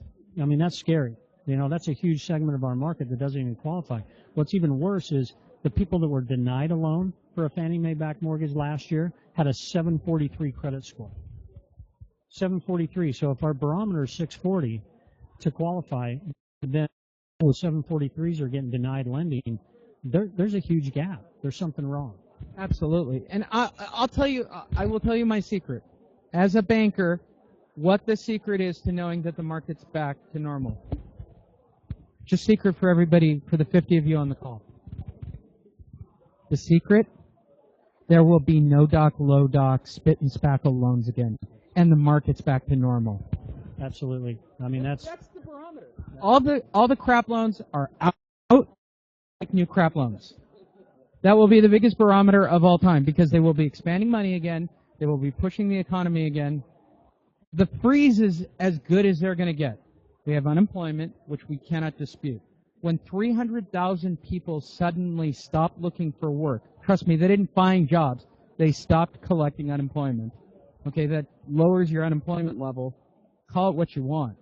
scary. You know, that's a huge segment of our market that doesn't even qualify. What's even worse is the people that were denied a loan for a Fannie Mae backed mortgage last year had a 743 credit score. 743. So if our barometer is 640 to qualify, then those 743s are getting denied lending. There's a huge gap. There's something wrong. Absolutely. And I'll tell you, I will tell you my secret. As a banker, what the secret is to knowing that the market's back to normal. Just secret for everybody, for the 50 of you on the call. The secret, there will be no doc, low doc, spit and spackle loans again. And the market's back to normal. Absolutely. I mean, that's the barometer. All the crap loans are out like new crap loans. That will be the biggest barometer of all time because they will be expanding money again. They will be pushing the economy again. The freeze is as good as they're going to get. We have unemployment, which we cannot dispute. When 300,000 people suddenly stopped looking for work, trust me, they didn't find jobs. They stopped collecting unemployment. Okay, that lowers your unemployment level. Call it what you want.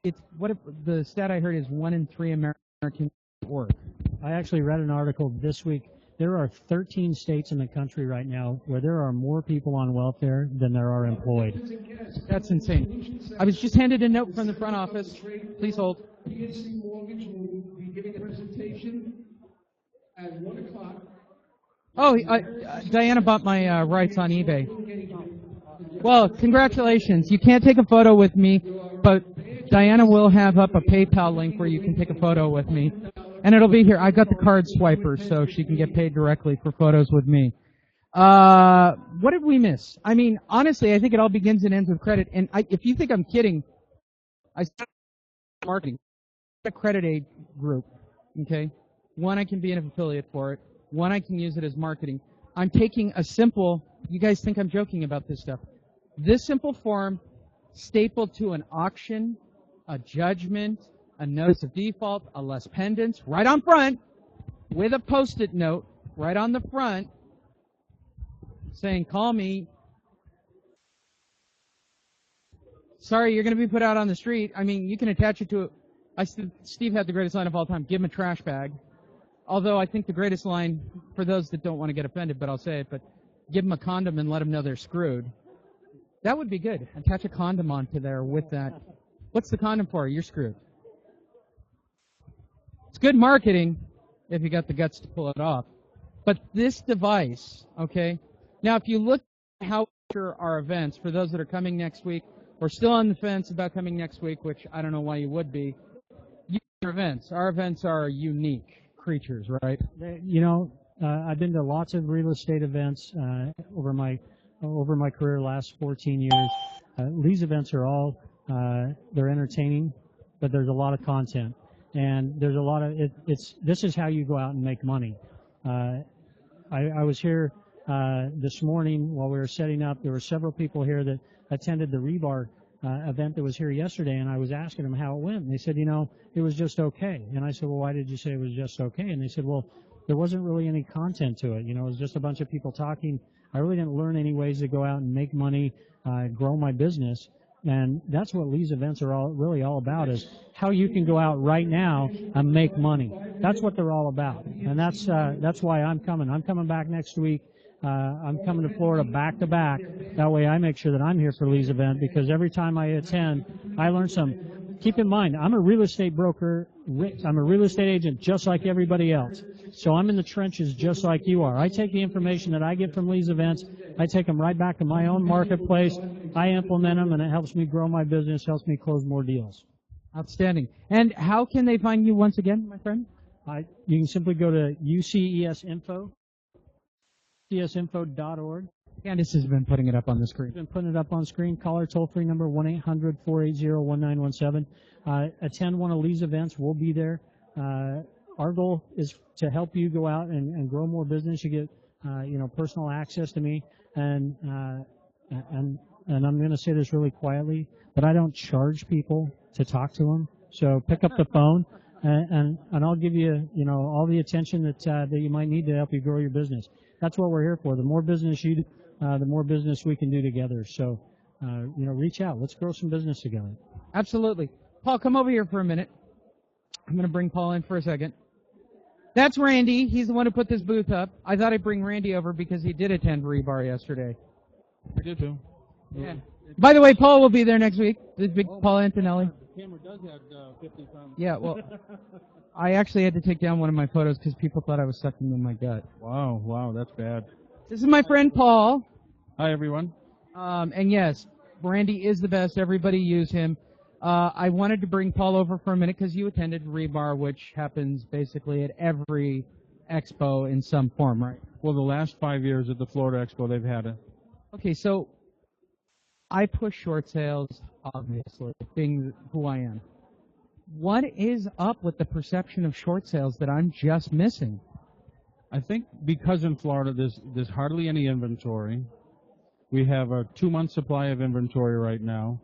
It's what if, the stat I heard is 1 in 3 Americans work. I actually read an article this week. There are 13 states in the country right now where there are more people on welfare than there are employed. That's insane. I was just handed a note from the front office. Please hold. PNC Mortgage will be giving a presentation at 1 o'clock. Oh, Diana bought my rights on eBay. Well, congratulations. You can't take a photo with me, but Diana will have up a PayPal link where you can take a photo with me. And it'll be here. I got the card swiper so she can get paid directly for photos with me. What did we miss? I mean, honestly, I think it all begins and ends with credit. And if you think I'm kidding, I started marketing. A credit aid group, okay? One, I can be an affiliate for it. One, I can use it as marketing. I'm taking a simple, you guys think I'm joking about this stuff. This simple form stapled to an auction, a judgment, a notice of default, a less pendants, right on front, with a Post-it note, right on the front, saying, call me. Sorry, you're going to be put out on the street. I mean, you can attach it to Steve had the greatest line of all time, give him a trash bag. Although I think the greatest line, for those that don't want to get offended, but I'll say it, but give them a condom and let them know they're screwed. That would be good. Attach a condom onto there with that. What's the condom for? You're screwed. It's good marketing if you got the guts to pull it off. But this device, okay, now if you look at how our events, for those that are coming next week, or still on the fence about coming next week, which I don't know why you would be, our events are unique creatures, right? You know, I've been to lots of real estate events over my career, last 14 years. These events are all they're entertaining, but there's a lot of content, and there's a lot of this is how you go out and make money. I was here this morning while we were setting up. There were several people here that attended the rebar event that was here yesterday, and I was asking them how it went, and they said, you know, it was just okay. And I said, well, why did you say it was just okay? And they said, well, there wasn't really any content to it. You know, it was just a bunch of people talking. I really didn't learn any ways to go out and make money, grow my business. And that's what Lee's events are really all about, is how you can go out right now and make money. That's what they're all about. And that's why I'm coming. I'm coming back next week. I'm coming to Florida back to back. That way I make sure that I'm here for Lee's event, because every time I attend, I learn something. Keep in mind, I'm a real estate broker. I'm a real estate agent just like everybody else. So I'm in the trenches just like you are. I take the information that I get from Lee's events, I take them right back to my own marketplace. I implement them, and it helps me grow my business, helps me close more deals. Outstanding. And how can they find you once again, my friend? You can simply go to UCES Info. CSinfo.org. Candace has been putting it up on the screen. Been putting it up on screen. Call our toll-free number, 1-800-480-1917. Attend one of Lee's events. We'll be there. Our goal is to help you go out and grow more business. You get, personal access to me. And I'm going to say this really quietly, but I don't charge people to talk to them. So pick up the phone, and I'll give you, all the attention that you might need to help you grow your business. That's what we're here for. The more business you do, the more business we can do together. So, reach out. Let's grow some business together. Absolutely. Paul, come over here for a minute. I'm going to bring Paul in for a second. That's Randy. He's the one who put this booth up. I thought I'd bring Randy over because he did attend Rebar yesterday. I did too. Yeah. By the way, Paul will be there next week. This big Paul Antonelli. The camera does have 50 pounds. Yeah, well, I actually had to take down one of my photos because people thought I was sucking in my gut. Wow, that's bad. This is my friend Paul. Hi, everyone. And yes, Randy is the best. Everybody use him. I wanted to bring Paul over for a minute because you attended Rebar, which happens basically at every expo in some form, right? Well, the last 5 years at the Florida Expo, they've had it. Okay, so I push short sales, obviously, being who I am. What is up with the perception of short sales that I'm just missing? I think because in Florida there's hardly any inventory. We have a 2-month supply of inventory right now.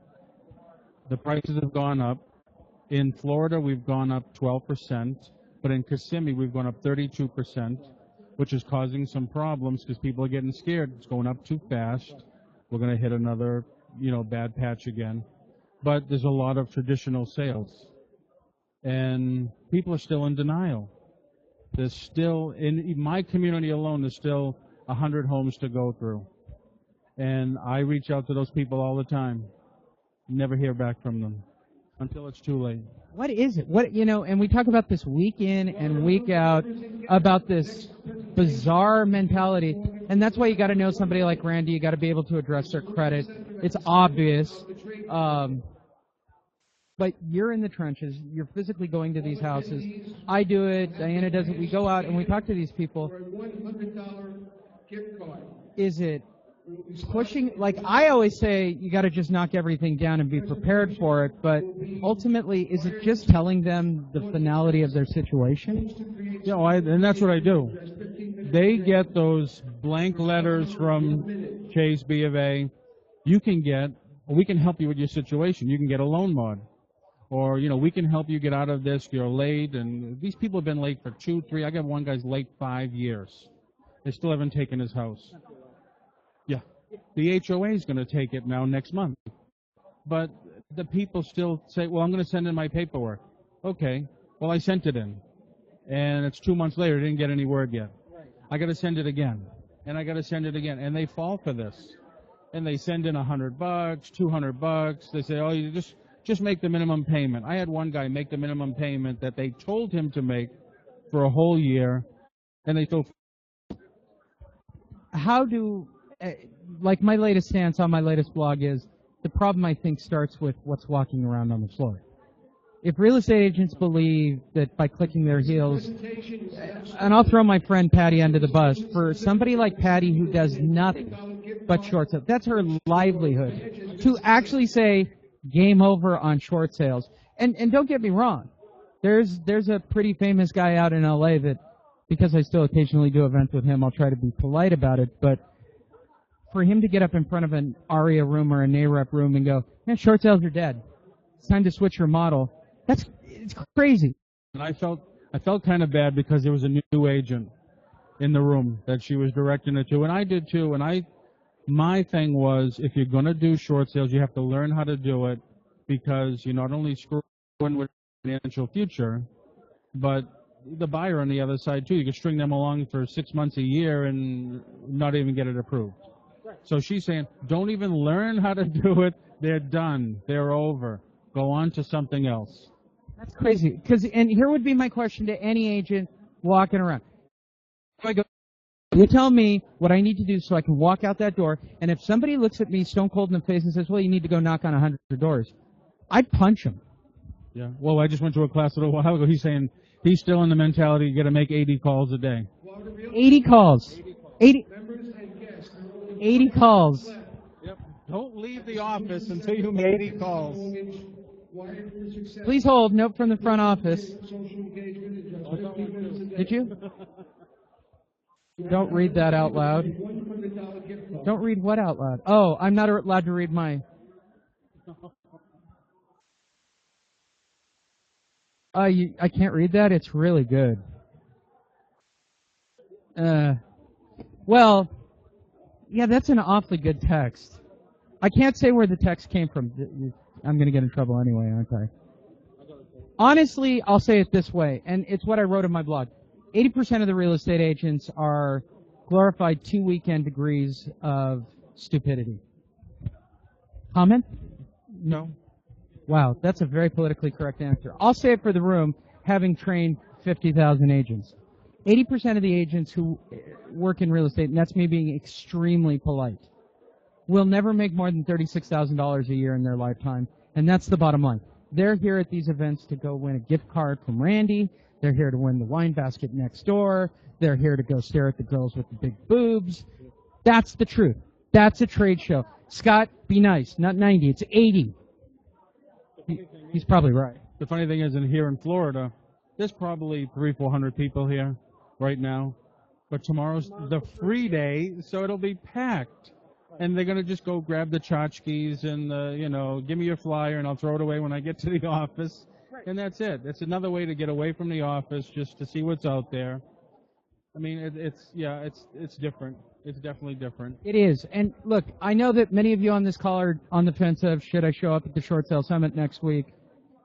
The prices have gone up. In Florida, we've gone up 12%, but in Kissimmee, we've gone up 32%, which is causing some problems because people are getting scared. It's going up too fast. We're going to hit another, bad patch again. But there's a lot of traditional sales, and people are still in denial. There's still, in my community alone, there's still 100 homes to go through. And I reach out to those people all the time. Never hear back from them until it's too late. What is it? And we talk about this week in and week out about this bizarre mentality. And that's why you got to know somebody like Randy. You got to be able to address their credit. It's obvious. But you're in the trenches. You're physically going to these houses. I do it. Diana does it. We go out and we talk to these people. Is it pushing? Like I always say, you got to just knock everything down and be prepared for it. But ultimately, is it just telling them the finality of their situation? And that's what I do. They get those blank letters from Chase, B of A. We can help you with your situation. You can get a loan mod. Or, we can help you get out of this. You're late. And these people have been late for 2, 3. I got one guy's late 5 years. They still haven't taken his house. Yeah. The HOA is going to take it now next month. But the people still say, well, I'm going to send in my paperwork. Okay. Well, I sent it in. And it's 2 months later. I didn't get any word yet. I got to send it again. And I got to send it again. And they fall for this. And they send in $100, $200. They say, oh, you just make the minimum payment. I had one guy make the minimum payment that they told him to make for a whole year, and they still. How do, like my latest stance on my latest blog is, the problem I think starts with what's walking around on the floor. If real estate agents believe that by clicking their heels, and I'll throw my friend Patty under the bus, for somebody like Patty who does nothing but short sales, that's her livelihood, to actually say game over on short sales. And don't get me wrong, there's a pretty famous guy out in LA that, because I still occasionally do events with him, I'll try to be polite about it, but for him to get up in front of an ARIA room or a NAREP room and go, yeah, short sales are dead, it's time to switch your model, it's crazy. And I felt kind of bad because there was a new agent in the room that she was directing it to, and I did too. And my thing was, if you're going to do short sales, you have to learn how to do it, because you not only screw in with financial future, but the buyer on the other side too. You can string them along for 6 months, a year, and not even get it approved. So she's saying, don't even learn how to do it. They're done. They're over. Go on to something else. That's crazy. And here would be my question to any agent walking around. I go, you tell me what I need to do so I can walk out that door, and if somebody looks at me stone cold in the face and says, well, you need to go knock on 100 doors, I'd punch him. Yeah. Well, I just went to a class a little while ago. He's saying he's still in the mentality you got to make 80 calls a day. 80 calls. 80 calls. Yep. Don't leave the office until you make 80 calls. Please hold. Note from the front office. Did you? Don't read that out loud. Don't read what out loud? Oh, I'm not allowed to read my... I can't read that? It's really good. Well, yeah, that's an awfully good text. I can't say where the text came from. I'm going to get in trouble anyway, aren't I? Honestly, I'll say it this way, and it's what I wrote in my blog. 80% of the real estate agents are glorified 2 weekend degrees of stupidity. Comment? No. Wow, that's a very politically correct answer. I'll say it for the room, having trained 50,000 agents. 80% of the agents who work in real estate, and that's me being extremely polite, will never make more than $36,000 a year in their lifetime, and that's the bottom line. They're here at these events to go win a gift card from Randy. They're here to win the wine basket next door. They're here to go stare at the girls with the big boobs. That's the truth. That's a trade show. Scott, be nice. Not 90, it's 80. He's probably right. The funny thing is, here in Florida, there's probably 300-400 people here right now. But tomorrow's the free day, so it'll be packed. And they're going to just go grab the tchotchkes and, give me your flyer, and I'll throw it away when I get to the office. Right. And that's it. It's another way to get away from the office, just to see what's out there. I mean, it's different. It's definitely different. It is. And look, I know that many of you on this call are on the fence of, should I show up at the Short Sale Summit next week?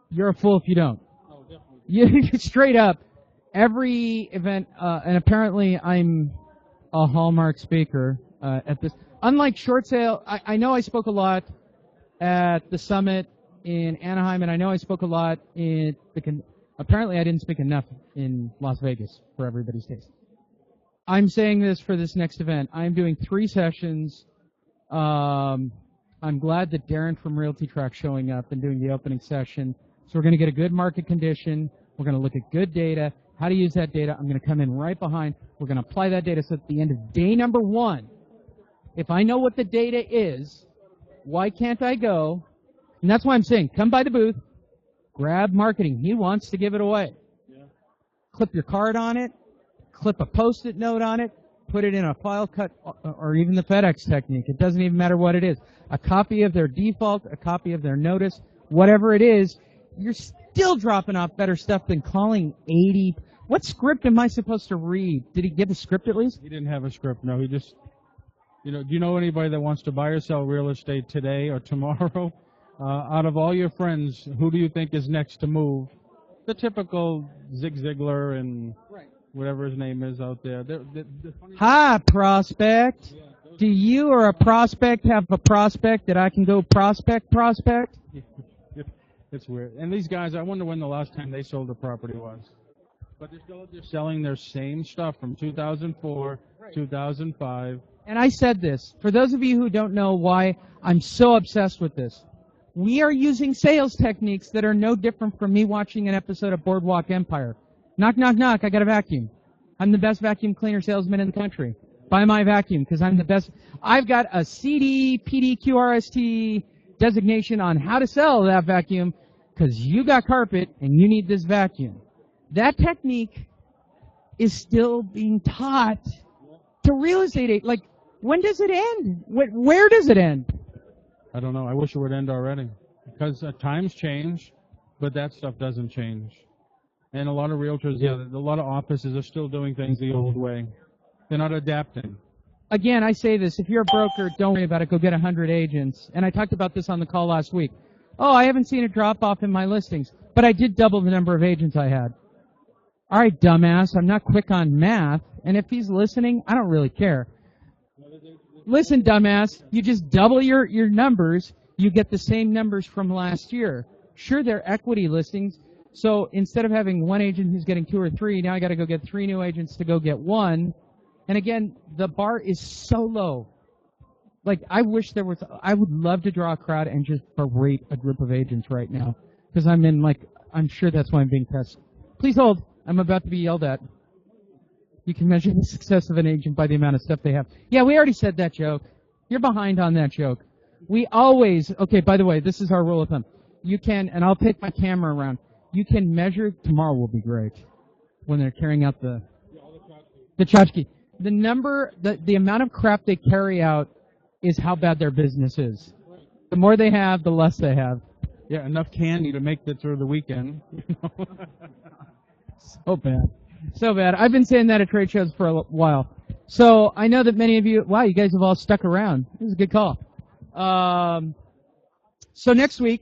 You're a fool if you don't. Oh, definitely. You straight up, every event, and apparently I'm a hallmark speaker at this. Unlike Short Sale, I know I spoke a lot at the summit in Anaheim, and I know I spoke a lot apparently I didn't speak enough in Las Vegas for everybody's taste. I'm saying this for this next event. I'm doing 3 sessions. I'm glad that Darren from Realty Track's showing up and doing the opening session. So we're going to get a good market condition. We're going to look at good data, how to use that data. I'm going to come in right behind. We're going to apply that data. So at the end of day number 1, if I know what the data is, why can't I go? And that's why I'm saying, come by the booth, grab marketing. He wants to give it away. Yeah. Clip your card on it, clip a Post-it note on it, put it in a file cut, or even the FedEx technique. It doesn't even matter what it is. A copy of their default, a copy of their notice, whatever it is, you're still dropping off better stuff than calling 80. What script am I supposed to read? Did he give a script at least? He didn't have a script, no. He just, do you know anybody that wants to buy or sell real estate today or tomorrow? Out of all your friends, who do you think is next to move? The typical Zig Ziglar and whatever his name is out there. Hi, prospect. Do you or a prospect have a prospect that I can go prospect? It's weird. And these guys, I wonder when the last time they sold a property was. But they're selling their same stuff from 2004, 2005. And I said this, for those of you who don't know why I'm so obsessed with this, we are using sales techniques that are no different from me watching an episode of Boardwalk Empire. Knock, knock, knock, I got a vacuum. I'm the best vacuum cleaner salesman in the country. Buy my vacuum, because I'm the best. I've got a CD, PD, QRST designation on how to sell that vacuum, because you got carpet and you need this vacuum. That technique is still being taught to real estate. Like, when does it end? Where does it end? I don't know. I wish it would end already. Because times change, but that stuff doesn't change. And a lot of realtors, a lot of offices are still doing things the old way. They're not adapting. Again, I say this. If you're a broker, don't worry about it. Go get 100 agents. And I talked about this on the call last week. Oh, I haven't seen a drop-off in my listings. But I did double the number of agents I had. All right, dumbass. I'm not quick on math. And if he's listening, I don't really care. Listen, dumbass, you just double your numbers, you get the same numbers from last year. Sure, they're equity listings, so instead of having one agent who's getting 2 or 3, now I got to go get 3 new agents to go get 1. And again, the bar is so low. Like, I would love to draw a crowd and just berate a group of agents right now, because I'm sure that's why I'm being tested. Please hold, I'm about to be yelled at. You can measure the success of an agent by the amount of stuff they have. Yeah, we already said that joke. You're behind on that joke. Okay, by the way, this is our rule of thumb. You can, and I'll take my camera around, you can measure, tomorrow will be great, when they're carrying out the tchotchke. The amount of crap they carry out is how bad their business is. The more they have, the less they have. Yeah, enough candy to make it through the weekend. So bad. So bad. I've been saying that at trade shows for a while. So I know that many of you, wow, you guys have all stuck around. This is a good call. So next week,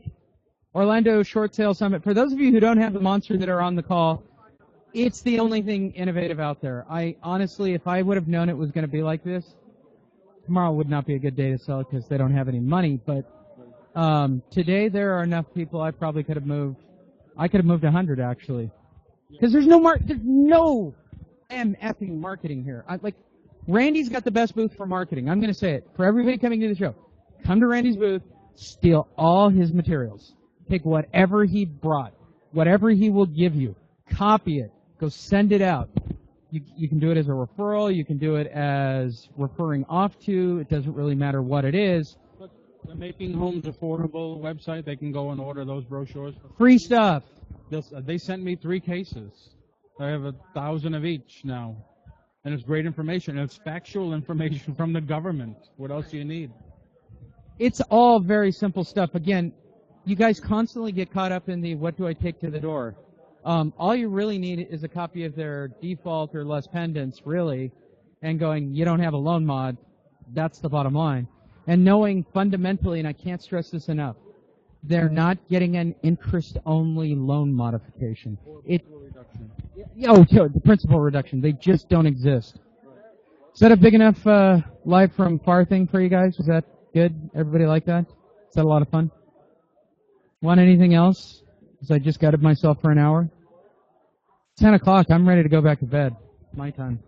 Orlando Short Sale Summit. For those of you who don't have the monster that are on the call, it's the only thing innovative out there. I honestly, if I would have known it was going to be like this, tomorrow would not be a good day to sell it because they don't have any money. But today there are enough people. I probably could have moved. I could have moved 100 actually, because there's no effing marketing here. Randy's got the best booth for marketing. I'm going to say it for everybody coming to the show. Come to Randy's booth, steal all his materials, take whatever he brought, whatever he will give you, copy it, go send it out. You can do it as a referral. You can do it as referring off to. It doesn't really matter what it is. The Making Homes Affordable website, they can go and order those brochures. Free stuff. They sent me 3 cases. I have 1,000 of each now. And it's great information. And it's factual information from the government. What else do you need? It's all very simple stuff. Again, you guys constantly get caught up in the what do I take to the door. All you really need is a copy of their default or less pendants, really, and going, you don't have a loan mod. That's the bottom line. And knowing fundamentally, and I can't stress this enough, they're not getting an interest-only loan modification. The principal reduction. They just don't exist. Is that a big enough live from far thing for you guys? Was that good? Everybody like that? Is that a lot of fun? Want anything else? Because I just gutted myself for an hour. 10 o'clock, I'm ready to go back to bed. My time.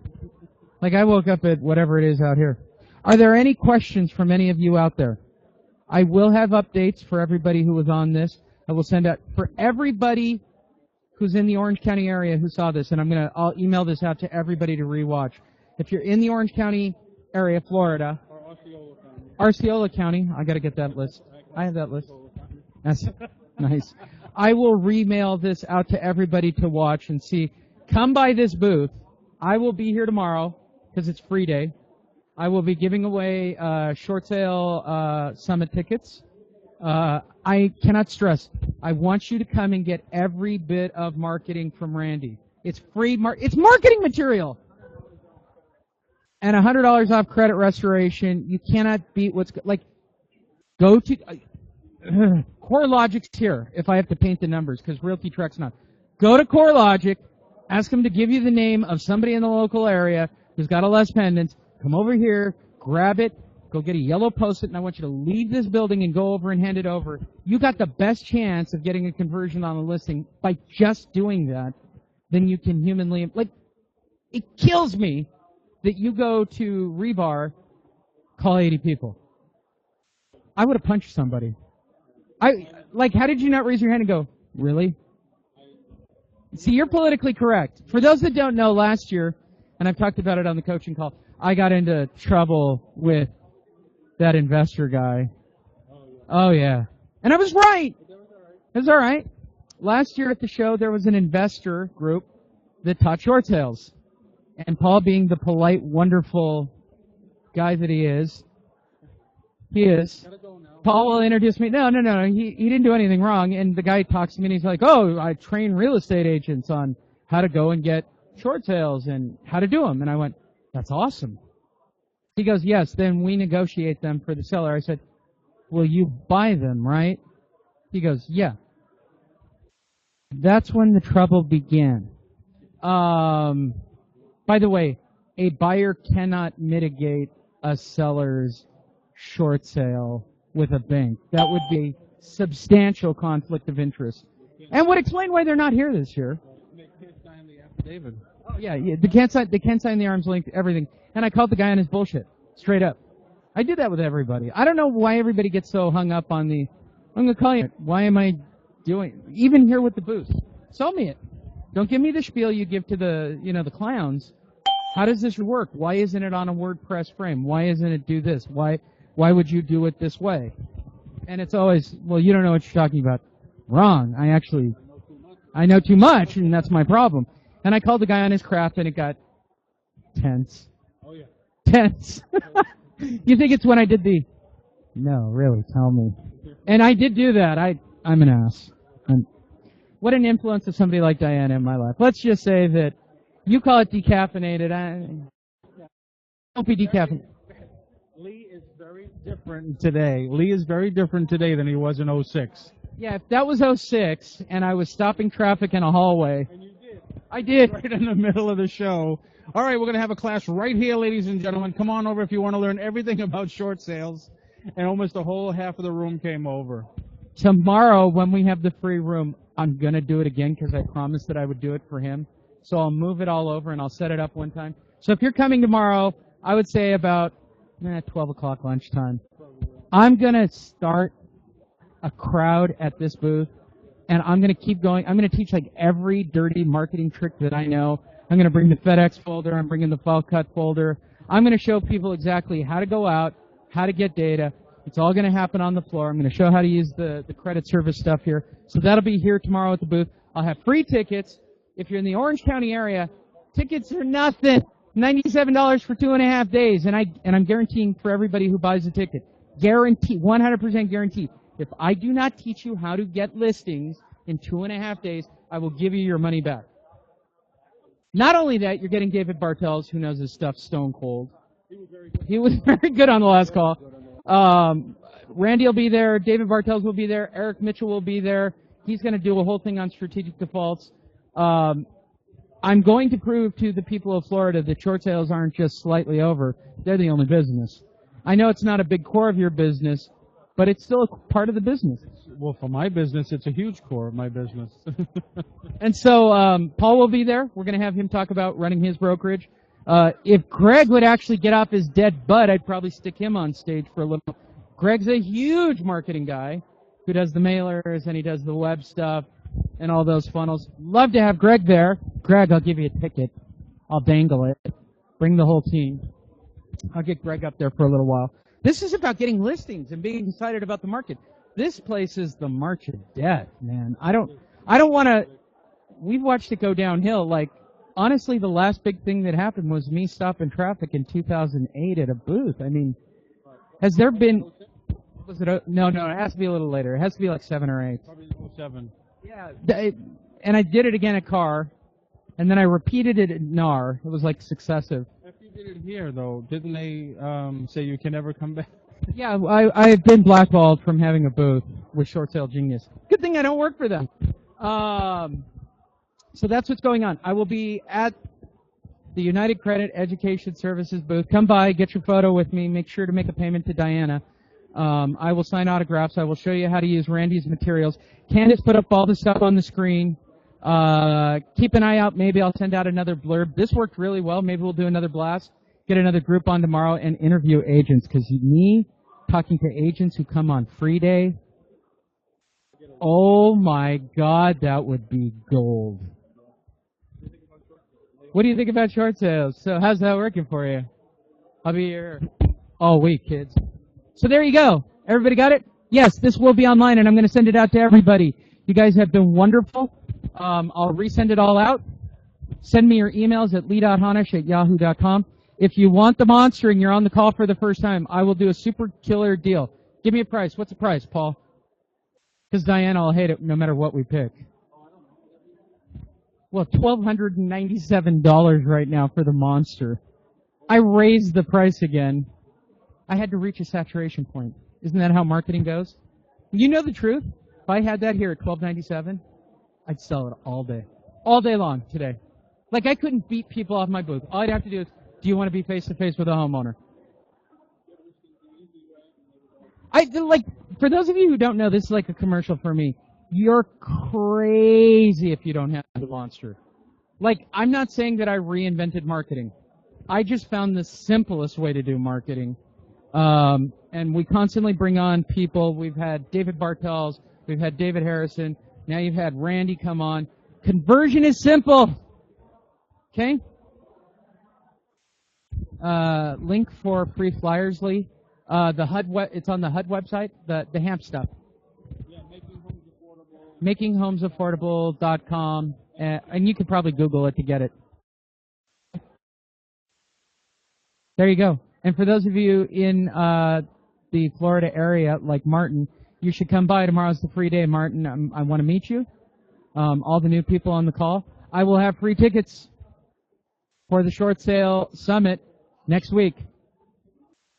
I woke up at whatever it is out here. Are there any questions from any of you out there? I will have updates for everybody who was on this. I will send out for everybody who's in the Orange County area who saw this, and I'll email this out to everybody to rewatch. If you're in the Orange County area, Florida, or Osceola County, I got to get that list. I have that list. That's nice. I will remail this out to everybody to watch and see. Come by this booth. I will be here tomorrow because it's free day. I will be giving away short sale summit tickets. I cannot stress, I want you to come and get every bit of marketing from Randy. It's free, it's marketing material. And $100 off credit restoration. You cannot beat what's, go to, CoreLogic's here, if I have to paint the numbers, because Realty Truck's not. Go to CoreLogic, ask them to give you the name of somebody in the local area who's got a less pendants. Come over here, grab it, go get a yellow Post-it, and I want you to leave this building and go over and hand it over. You got the best chance of getting a conversion on a listing by just doing that than you can humanly. It kills me that you go to Rebar, call 80 people. I would have punched somebody. How did you not raise your hand and go, really? See, you're politically correct. For those that don't know, last year, and I've talked about it on the coaching call, I got into trouble with that investor guy. Oh, yeah. And I was right. It was all right. Last year at the show, there was an investor group that taught short sales. And Paul, being the polite, wonderful guy that he is, Paul will introduce me. No. He didn't do anything wrong. And the guy talks to me and he's like, oh, I train real estate agents on how to go and get short sales and how to do them. And I went, that's awesome. He goes, yes, then we negotiate them for the seller. I said, will you buy them, right? He goes, yeah. That's when the trouble began. By the way, a buyer cannot mitigate a seller's short sale with a bank. That would be substantial conflict of interest. And would explain why they're not here this year. David. Oh, yeah, they can't sign the arm's length, everything. And I called the guy on his bullshit, straight up. I did that with everybody. I don't know why everybody gets so hung up on I'm going to call you. Why am I doing, even here with the booth? Sell me it. Don't give me the spiel you give to the clowns. How does this work? Why isn't it on a WordPress frame? Why isn't it do this? Why would you do it this way? And it's always, well, you don't know what you're talking about. Wrong. I know too much, and that's my problem. And I called the guy on his craft, and it got tense. Oh, yeah. Tense. You think it's when I did no, really, tell me. And I did do that. I'm an ass. What an influence of somebody like Diana in my life. Let's just say that you call it decaffeinated. Don't be decaffeinated. Lee is very different today. Lee is very different today than he was in 06. Yeah, if that was '06 and I was stopping traffic in a hallway. And you did. I did. Right in the middle of the show. All right, we're going to have a class right here, ladies and gentlemen. Come on over if you want to learn everything about short sales. And almost the whole half of the room came over. Tomorrow, when we have the free room, I'm going to do it again because I promised that I would do it for him. So I'll move it all over and I'll set it up one time. So if you're coming tomorrow, I would say about 12 o'clock lunchtime. I'm going to start a crowd at this booth, and I'm going to keep going. I'm going to teach like every dirty marketing trick that I know. I'm going to bring the FedEx folder. I'm bringing the file cut folder. I'm going to show people exactly how to go out, how to get data. It's all going to happen on the floor. I'm going to show how to use the credit service stuff here. So that'll be here tomorrow at the booth. I'll have free tickets. If you're in the Orange County area, tickets are nothing. $97 for 2.5 days. And I'm guaranteeing for everybody who buys a ticket. Guarantee, 100% guarantee. If I do not teach you how to get listings in 2.5 days, I will give you your money back. Not only that, you're getting David Bartels, who knows his stuff stone cold. He was very good on the last call. Randy will be there. David Bartels will be there. Eric Mitchell will be there. He's going to do a whole thing on strategic defaults. I'm going to prove to the people of Florida that short sales aren't just slightly over. They're the only business. I know it's not a big core of your business, but it's still a part of the business. Well, for my business, it's a huge core of my business. And so Paul will be there. We're going to have him talk about running his brokerage. If Greg would actually get off his dead butt, I'd probably stick him on stage for a little. Greg's a huge marketing guy who does the mailers and he does the web stuff and all those funnels. Love to have Greg there. Greg, I'll give you a ticket. I'll dangle it. Bring the whole team. I'll get Greg up there for a little while. This is about getting listings and being excited about the market. This place is the march of death, man. I don't want to. We've watched it go downhill. Like, honestly, the last big thing that happened was me stopping traffic in 2008 at a booth. I mean, has there been? Was it? No. It has to be a little later. It has to be like 7 or 8. Probably 07. Yeah, and I did it again at Carr, and then I repeated it at NAR. It was like successive. After you did it here, though, didn't they say you can never come back? Yeah, I've been blackballed from having a booth with Short Sale Genius. Good thing I don't work for them. So that's what's going on. I will be at the United Credit Education Services booth. Come by, get your photo with me. Make sure to make a payment to Diana. I will sign autographs. I will show you how to use Randy's materials. Candace put up all the stuff on the screen. Keep an eye out. Maybe I'll send out another blurb. This worked really well. Maybe we'll do another blast. Get another group on tomorrow and interview agents. Because me talking to agents who come on free day, oh my God, that would be gold. What do you think about short sales? So how's that working for you? I'll be here all week, kids. So there you go. Everybody got it? Yes, this will be online, and I'm going to send it out to everybody. You guys have been wonderful. I'll resend it all out. Send me your emails at lee.honish@yahoo.com. If you want the monster and you're on the call for the first time, I will do a super killer deal. Give me a price. What's the price, Paul? Because Diana will hate it no matter what we pick. Well, $1,297 right now for the monster. I raised the price again. I had to reach a saturation point. Isn't that how marketing goes? You know the truth. If I had that here at $1,297, I'd sell it all day long today. Like, I couldn't beat people off my booth. All I'd have to do is, do you want to be face-to-face with a homeowner? For those of you who don't know, this is like a commercial for me. You're crazy if you don't have the monster. Like, I'm not saying that I reinvented marketing. I just found the simplest way to do marketing. And we constantly bring on people. We've had David Bartels. We've had David Harrison. Now you've had Randy come on. Conversion is simple. Okay? Link for free flyers, Lee. The HUD it's on the HUD website, the HAMP stuff. Yeah, MakingHomesAffordable.com. And you could probably Google it to get it. There you go. And for those of you in the Florida area, like Martin, you should come by. Tomorrow's the free day, Martin. I want to meet you. All the new people on the call. I will have free tickets for the short sale summit next week.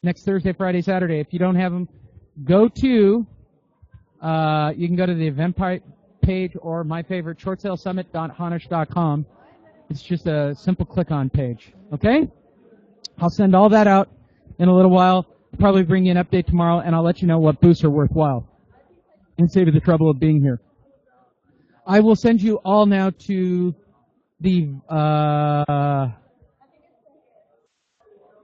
Next Thursday, Friday, Saturday. If you don't have them, go to You can go to the event page or my favorite, shortsalesummit.honish.com. It's just a simple click-on page. Okay? I'll send all that out in a little while. I'll probably bring you an update tomorrow, and I'll let you know what booths are worthwhile and save you the trouble of being here. I will send you all now to the,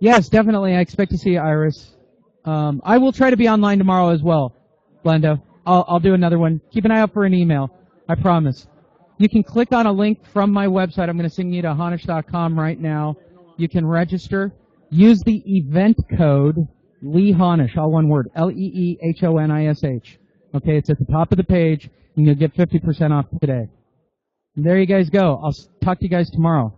yes, definitely. I expect to see you, Iris. I will try to be online tomorrow as well, Glenda. I'll do another one. Keep an eye out for an email. I promise. You can click on a link from my website. I'm going to send you to honish.com right now. You can register. Use the event code Lee Honish, all one word, LEEHONISH. Okay, it's at the top of the page, and you'll get 50% off today. And there you guys go. I'll talk to you guys tomorrow.